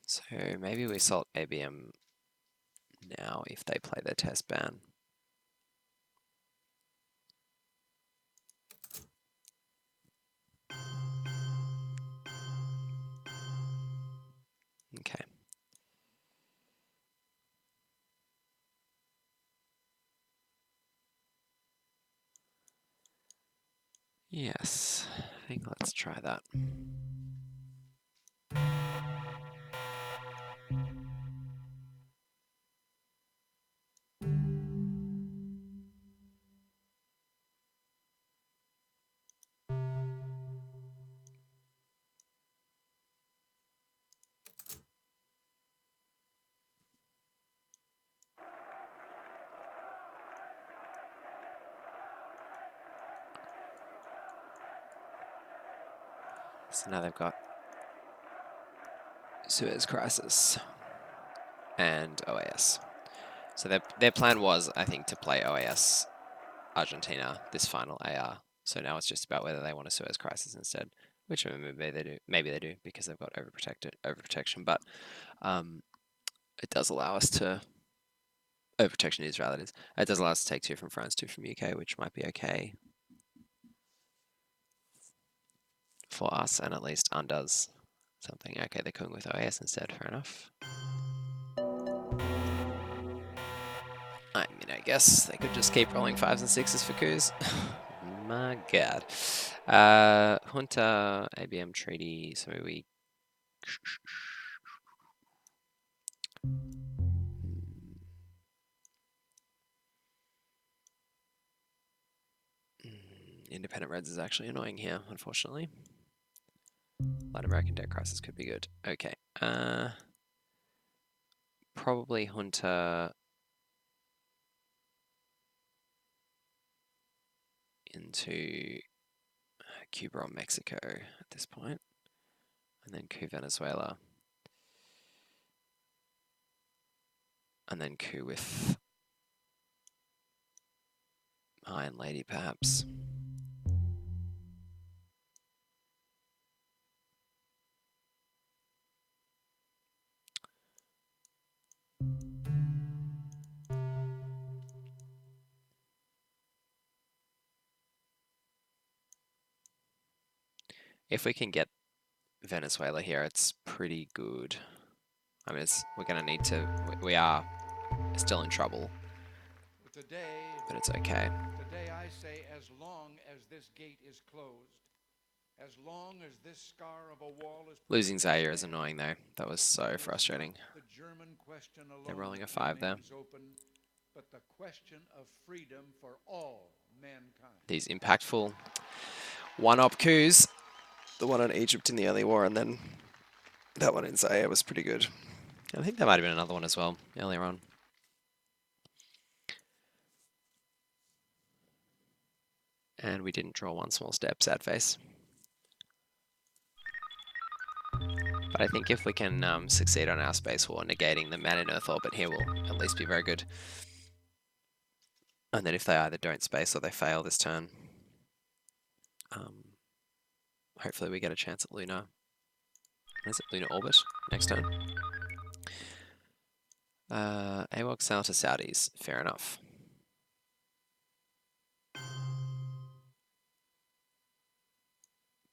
So maybe we Salt ABM now if they play their test ban. Okay. Yes, I think let's try that. So now they've got Suez Crisis and OAS. So their plan was, I think, to play OAS Argentina this final AR. So now it's just about whether they want a Suez Crisis instead, which maybe they do. Maybe they do because they've got overprotection. But it does allow us to overprotection Israel. That is, it does allow us to take 2 from France, 2 from UK, which might be okay for us, and at least undoes something. Okay, they're going with OAS instead. Fair enough. I mean, I guess they could just keep rolling 5s and 6s for coups. My God. Junta, ABM treaty. So we. Independent Reds is actually annoying here, unfortunately. Latin American debt crisis could be good. Okay. Probably Junta into Cuba or Mexico at this point, and then coup Venezuela, and then coup with Iron Lady perhaps. If we can get Venezuela here, it's pretty good. I mean, we're going to need to. We are still in trouble, but it's okay. Today I say, as long as this gate is closed, as long as this scar of a wall is Losing Zaire is annoying though. That was so frustrating. the German question alone They're rolling a that 5 there. remains open, but the question of freedom for all mankind. These impactful one-op coups. The one in Egypt in the early war, and then that one in Zaire was pretty good. I think there might have been another one as well earlier on. And we didn't draw one small step, sad face. But I think if we can succeed on our space war, negating the man in Earth orbit here will at least be very good. And then if they either don't space or they fail this turn, hopefully we get a chance at Lunar. Is it Lunar orbit next turn? AWOC sell to Saudis, fair enough.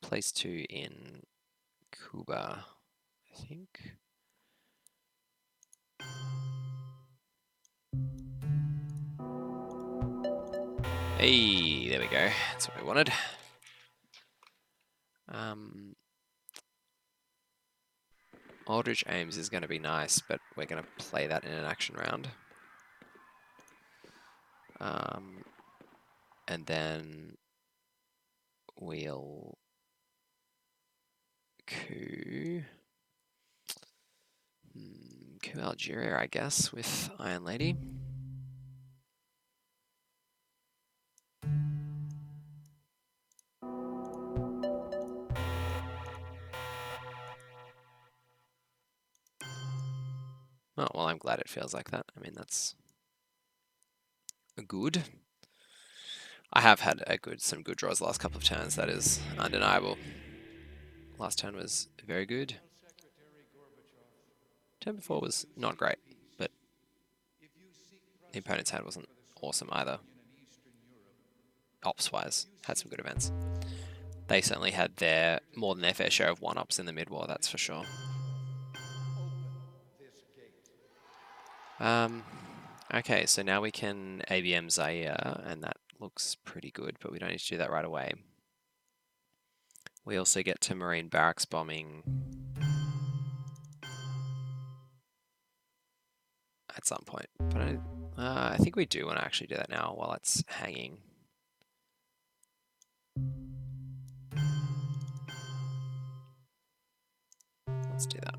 Place 2 in Cuba, I think. Hey, there we go. That's what we wanted. Aldrich Ames is going to be nice, but we're going to play that in an action round. And then we'll coup Algeria, I guess, with Iron Lady. Oh, well, I'm glad it feels like that. I mean, that's good. I have had some good draws the last couple of turns. That is undeniable. Last turn was very good. Turn before was not great, but the opponent's hand wasn't awesome either. Ops-wise, had some good events. They certainly had more than their fair share of one-ups in the mid-war, that's for sure. Okay, so now we can ABM Zaire, and that looks pretty good, but we don't need to do that right away. We also get to Marine barracks bombing at some point, but I think we do want to actually do that now while it's hanging. Let's do that.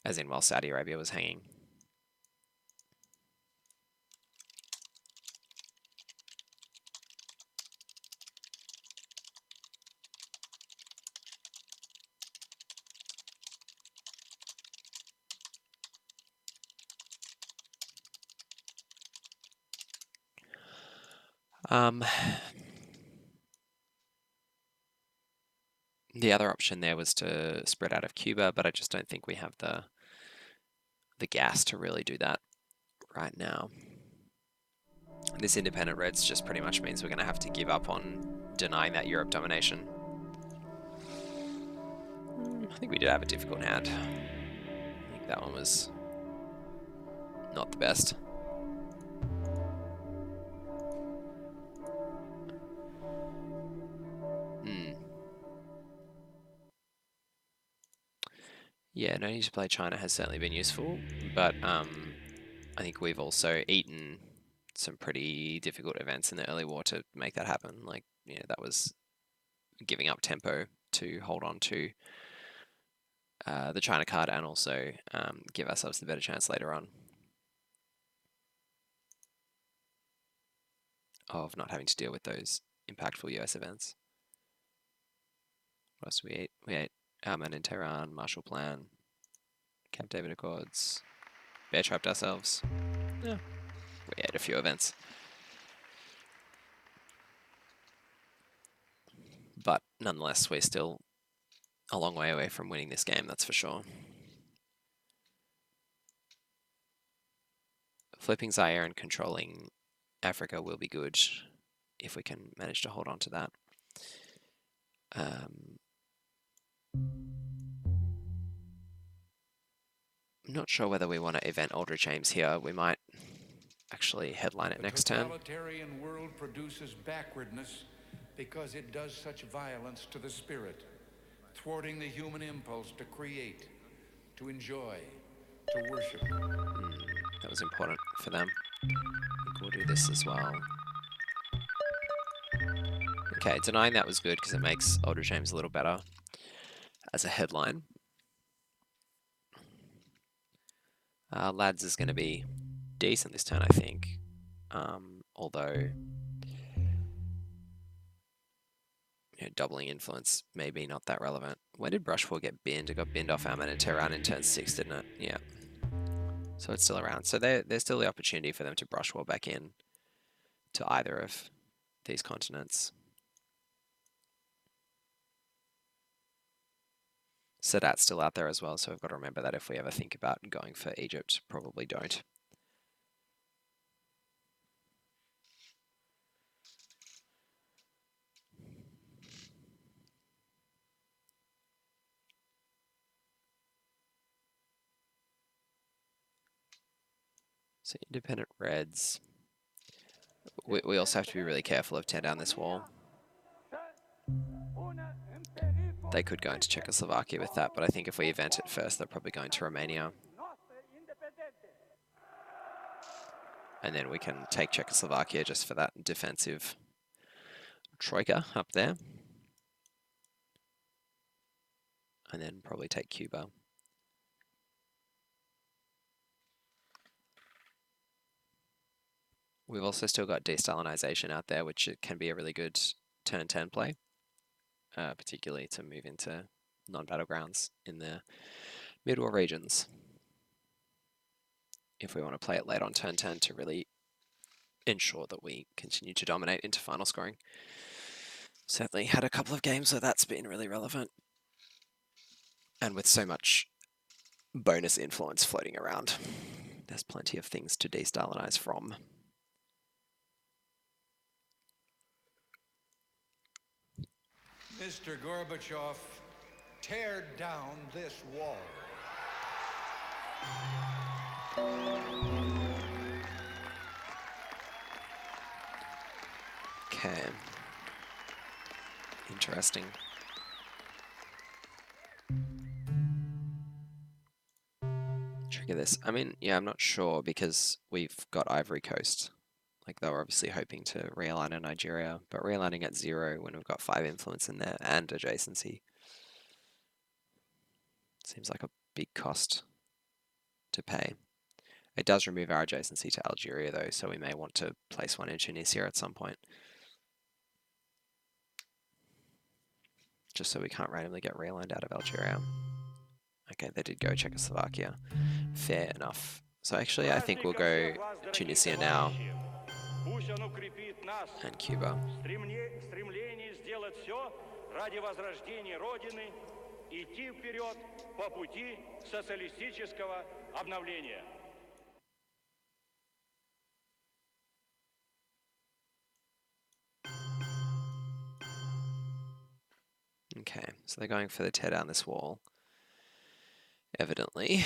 As in while Saudi Arabia was hanging. The other option there was to spread out of Cuba, but I just don't think we have the gas to really do that right now. This independent reds just pretty much means we're going to have to give up on denying that Europe domination. I think we did have a difficult hand. I think that one was not the best. Yeah, no need to play China has certainly been useful, but I think we've also eaten some pretty difficult events in the early war to make that happen. Like, that was giving up tempo to hold on to the China card and also give ourselves the better chance later on of not having to deal with those impactful US events. What else we ate? We ate Our Man in Tehran, Marshall Plan, Camp David Accords, bear trapped ourselves. Yeah, we ate a few events. But nonetheless, we're still a long way away from winning this game, that's for sure. Flipping Zaire and controlling Africa will be good if we can manage to hold on to that. I'm not sure whether we want to event Aldrich Ames here. We might actually headline it next turn. The totalitarian world produces backwardness because it does such violence to the spirit, thwarting the human impulse to create, to enjoy, to worship. That was important for them. I think we'll do this as well. Okay, denying that was good because it makes Aldrich James a little better as a headline. Lads is going to be decent this turn, I think. Although doubling influence maybe not that relevant. When did Brushwar get binned? It got binned off Our Man in Tehran in turn 6, didn't it? Yeah. So it's still around. So there's still the opportunity for them to Brushwar back in to either of these continents. Sadat's still out there as well, so we've got to remember that if we ever think about going for Egypt, probably don't. So independent Reds. We also have to be really careful of 10 down this wall. They could go into Czechoslovakia with that, but I think if we event it first, they're probably going to Romania. And then we can take Czechoslovakia just for that defensive troika up there. And then probably take Cuba. We've also still got de-Stalinization out there, which can be a really good turn 10 play, particularly to move into non-battlegrounds in the mid-war regions. If we want to play it late on turn 10 to really ensure that we continue to dominate into final scoring. Certainly had a couple of games where that's been really relevant. And with so much bonus influence floating around, there's plenty of things to de-Stalinize from. Mr. Gorbachev, tear down this wall. Okay. Interesting. Trigger this. I mean, yeah, I'm not sure because we've got Ivory Coast. Like, they were obviously hoping to realign in Nigeria, but realigning at 0 when we've got 5 influence in there and adjacency seems like a big cost to pay. It does remove our adjacency to Algeria, though, so we may want to place one in Tunisia at some point. Just so we can't randomly get realigned out of Algeria. Okay, they did go Czechoslovakia. Fair enough. So actually, I think we'll go Tunisia now. And Cuba. Okay, so they're going for the tear down this wall, evidently.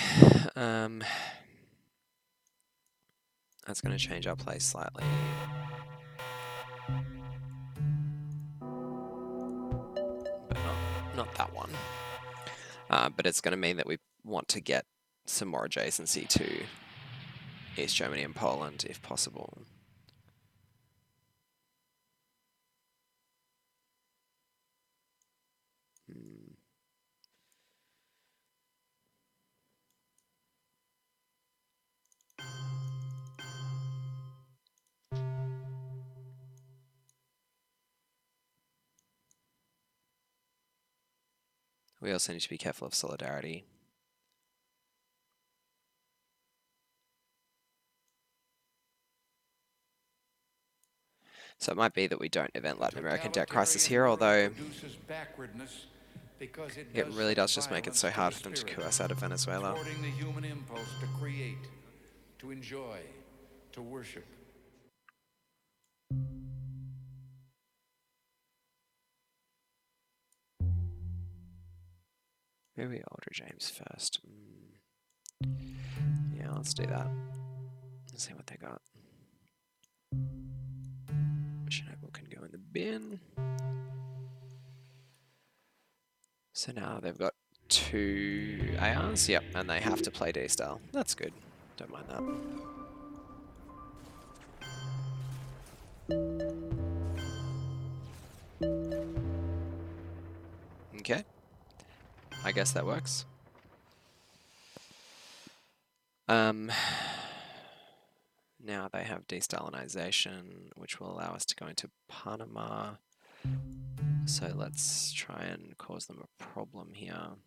That's going to change our play slightly. But not that one. But it's going to mean that we want to get some more adjacency to East Germany and Poland, if possible. We also need to be careful of solidarity. So it might be that we don't event Latin American debt crisis here, although it really does just make it so hard for them to coup us out of Venezuela. Thwarting the human impulse to create, to enjoy, to worship. Maybe Older James first. Yeah, let's do that. Let's see what they got. Chernobyl can go in the bin. So now they've got 2 ARs, yep, and they have to play D-style. That's good. Don't mind that. Okay. I guess that works. Now they have de-Stalinization, which will allow us to go into Panama. So let's try and cause them a problem here.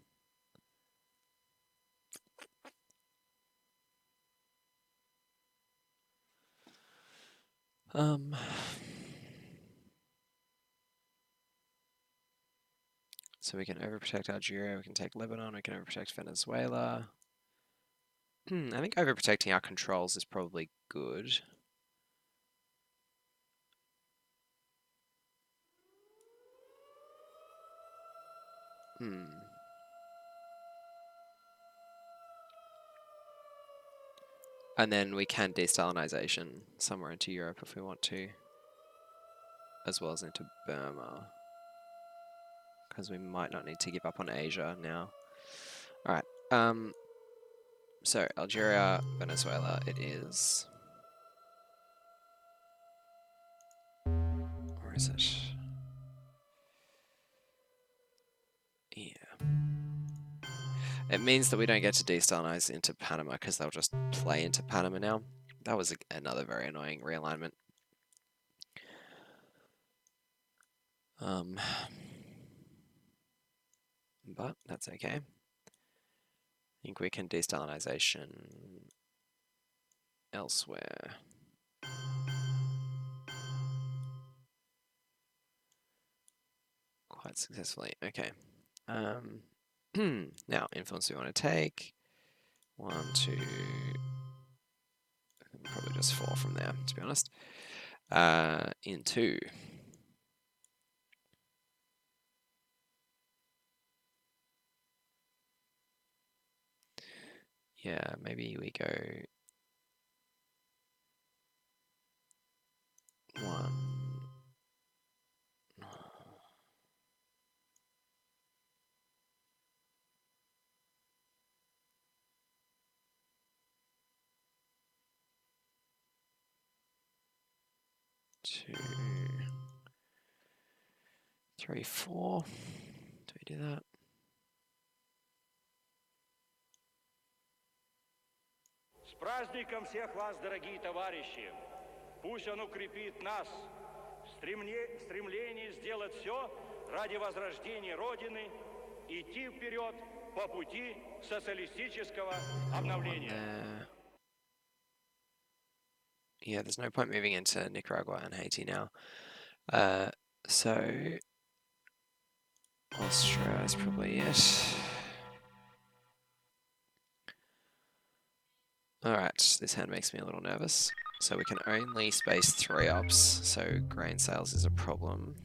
So we can overprotect Algeria, we can take Lebanon, we can overprotect Venezuela. I think overprotecting our controls is probably good. And then we can de-Stalinization somewhere into Europe if we want to, as well as into Burma, because we might not need to give up on Asia now. All right. So Algeria, Venezuela, it is. Or is it? Yeah. It means that we don't get to de-Stalinize into Panama because they'll just play into Panama now. That was another very annoying realignment. But that's okay. I think we can de-Stalinization elsewhere. Quite successfully. Okay. Now, influence we want to take. 1, 2. Probably just 4 from there, to be honest. Into. Yeah, maybe we go 1. 2, 3, 4. Do we do that? С праздником всех вас, дорогие товарищи! Пусть он укрепит нас в стремлении сделать все ради возрождения Родины, идти вперед по пути социалистического обновления. Yeah, there's no point moving into Nicaragua and Haiti now. So Austria is probably it. Alright, this hand makes me a little nervous. So we can only space 3 ops, so grain sales is a problem.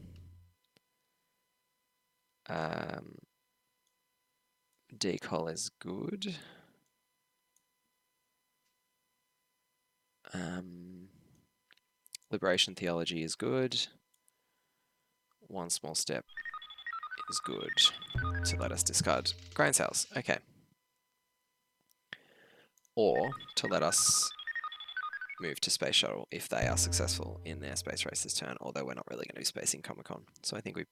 Decol is good. Liberation theology is good. One small step is good. So let us discard grain sales. Okay. Or to let us move to Space Shuttle if they are successful in their space race this turn, although we're not really going to be spacing Comic-Con. So I think we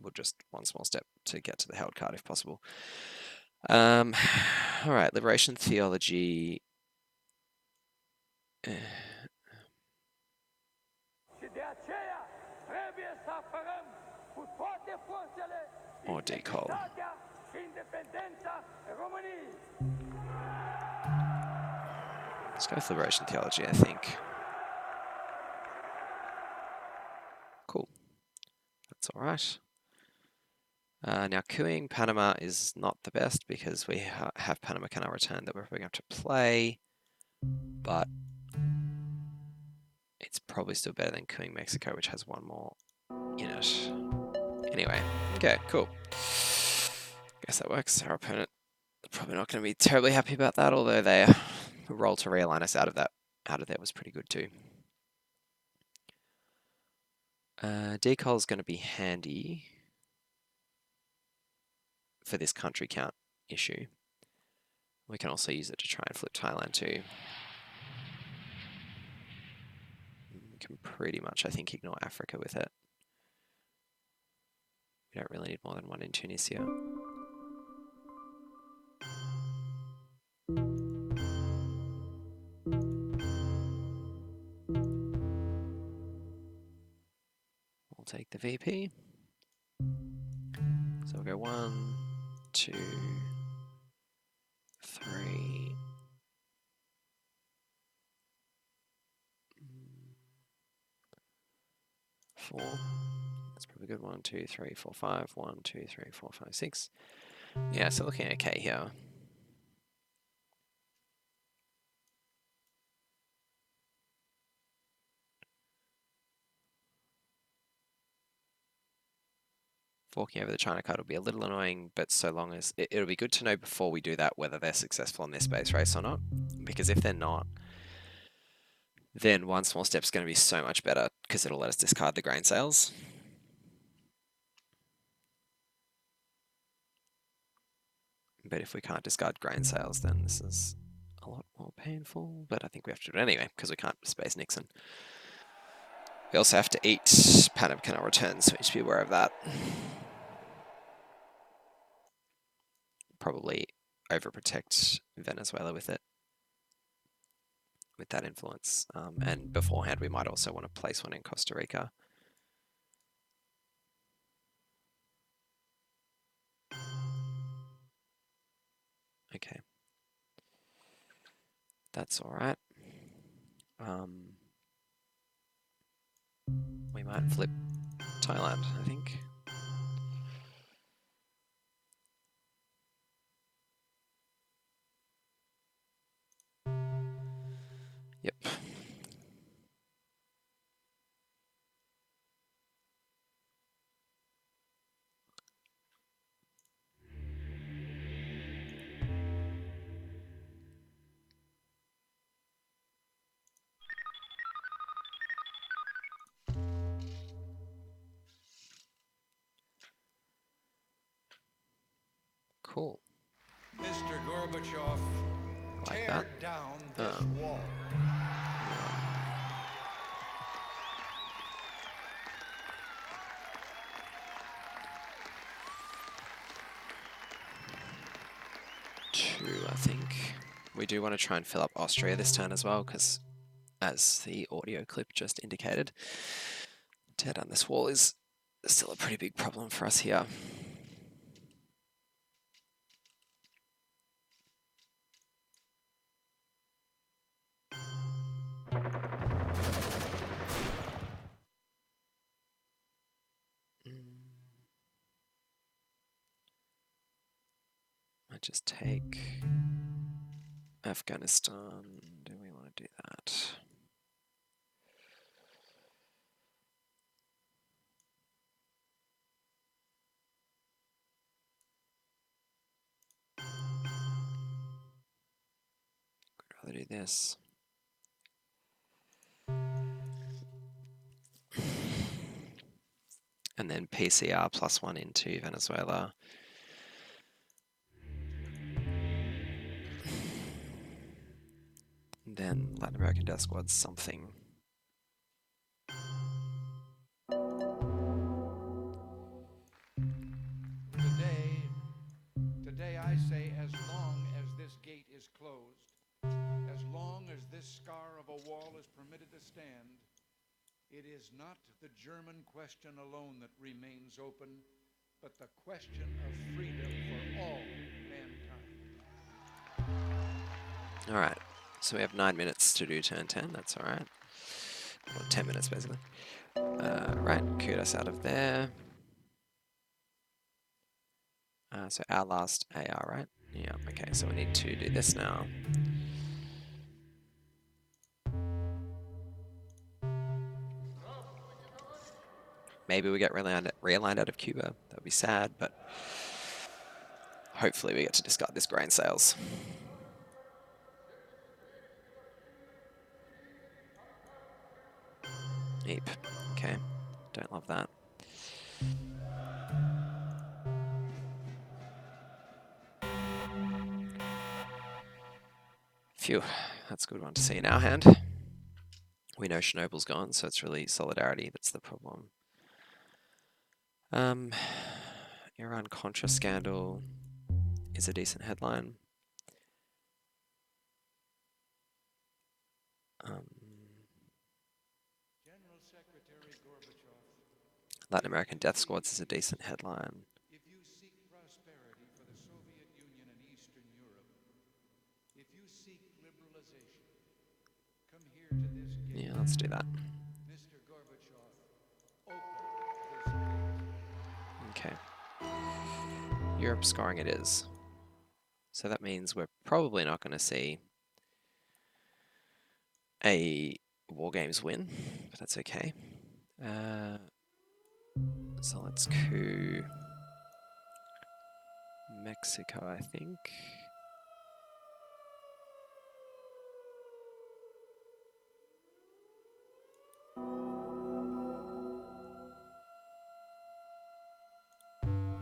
will just one small step to get to the held card if possible. Alright, Liberation Theology. Or Decol. indipendenza e Romani. Let's go with liberation theology, I think. Cool. That's all right. Now, cooing Panama is not the best because we have Panama Canal return that we're going to play, but it's probably still better than cooing Mexico, which has one more in it. Anyway, okay, cool. Guess that works. Our opponent probably not going to be terribly happy about that, although their roll to realign us out of there was pretty good too. Decal is going to be handy for this country count issue. We can also use it to try and flip Thailand too. We can pretty much, I think, ignore Africa with it. We don't really need more than one in Tunisia. We'll take the VP. So we'll go 1, 2, 3. 4. That's probably good. 1, 2, 3, 4, 5. 1, 2, 3, 4, 5, 6. Yeah, so looking okay here. Forking over the China card will be a little annoying, but so long as it'll be good to know before we do that whether they're successful in this base race or not. Because if they're not, then one small step is going to be so much better because it'll let us discard the grain sales. But if we can't discard grain sales, then this is a lot more painful. But I think we have to do it anyway because we can't space Nixon. We also have to eat Panama Canal returns, so we should be aware of that. Probably overprotect Venezuela with it, with that influence. And beforehand, we might also want to place one in Costa Rica. Okay. That's all right. We might flip Thailand, I think. Yep. Cool. Mr. Gorbachev, Like tear that. down this wall. Two, I think. We do want to try and fill up Austria this turn as well, because as the audio clip just indicated, tear down this wall is still a pretty big problem for us here. Might just take Afghanistan. Do we want to do that? I'd rather do this. And then PCR +1 into Venezuela. Then Latin American Death Squad something. Today I say, as long as this gate is closed, as long as this scar of a wall is permitted to stand, it is not the German question alone that remains open, but the question of freedom for all mankind. Alright, so we have 9 minutes to do turn 10, that's alright. Or 10 minutes, basically. Right, kudos out of there. So our last AR, right? Yeah, okay, so we need to do this now. Maybe we get realigned out of Cuba. That would be sad, but hopefully we get to discard this grain sales. Eep. Okay, don't love that. Phew, that's a good one to see in our hand. We know Chernobyl's gone, so it's really solidarity that's the problem. Iran-Contra scandal is a decent headline. General Secretary Gorbachev, Latin American death squads is a decent headline. if you seek prosperity for the Soviet Union and Eastern Europe, if you seek liberalization, come here to this gate. Yeah, let's do that. Mr. Gorbachev, open this gate. Okay. Europe scoring it is. So that means we're probably not going to see a War Games win, but that's okay. So let's coup Mexico, I think.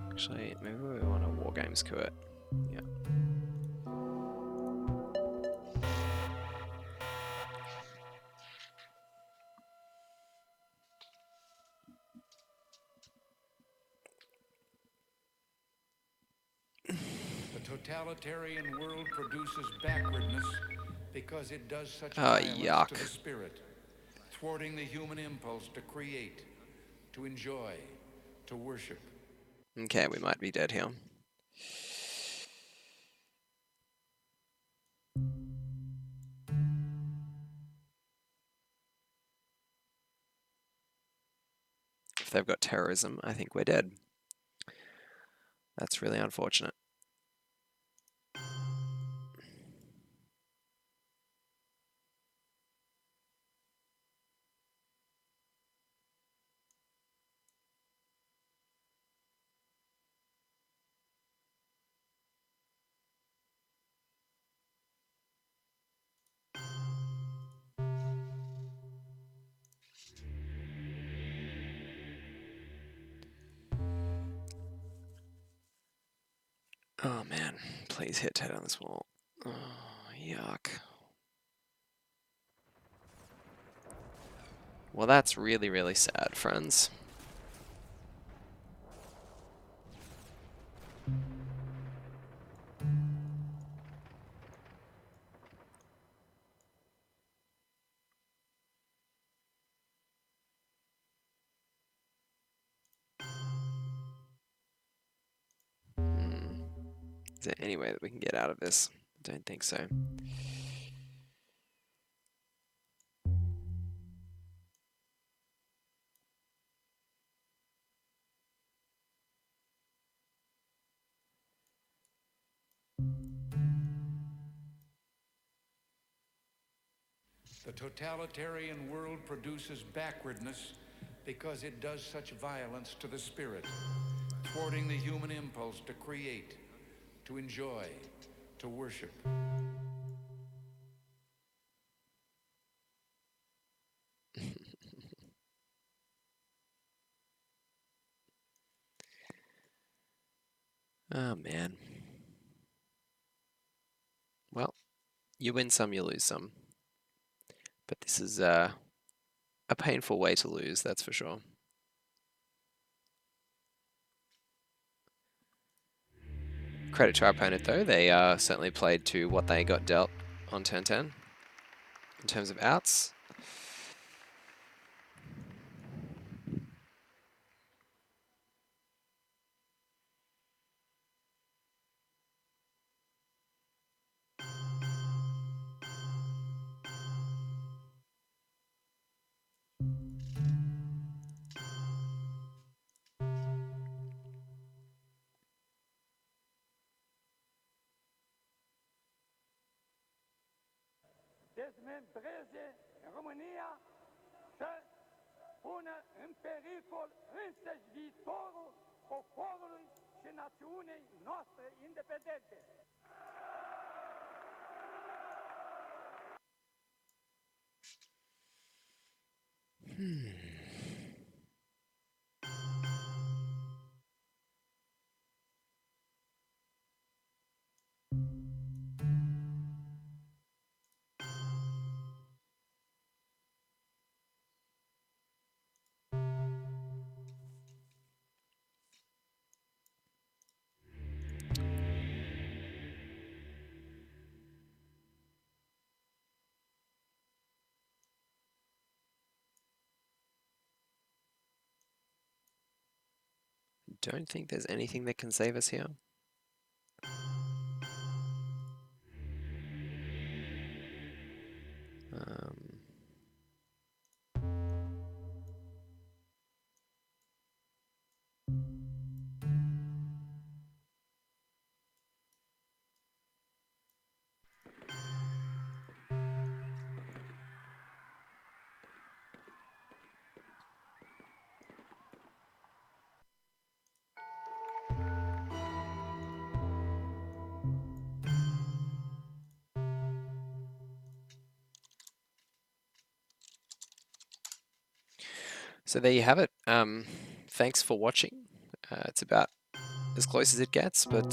Actually, maybe we want a War Games coup it. Yeah. The totalitarian world produces backwardness because it does such Oh, violence yuck. to the spirit, thwarting the human impulse to create, to enjoy, to worship. Okay, we might be dead here. If they've got terrorism, I think we're dead. That's really unfortunate. Oh man, please hit Ted on this wall. Oh, yuck. Well, that's really, really sad, friends. Is there any way that we can get out of this? I don't think so. The totalitarian world produces backwardness because it does such violence to the spirit, thwarting the human impulse to create, to enjoy, to worship. Oh man. Well, you win some, you lose some. But this is a painful way to lose, that's for sure. Credit to our opponent though, they certainly played to what they got dealt on turn 10 in terms of outs. Breze, România să pună în pericol însăși viitorul poporului și națiunii noastre independente. Don't think there's anything that can save us here. So there you have it. Thanks for watching. It's about as close as it gets, but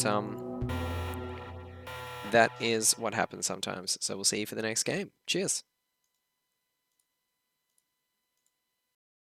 that is what happens sometimes. So we'll see you for the next game. Cheers.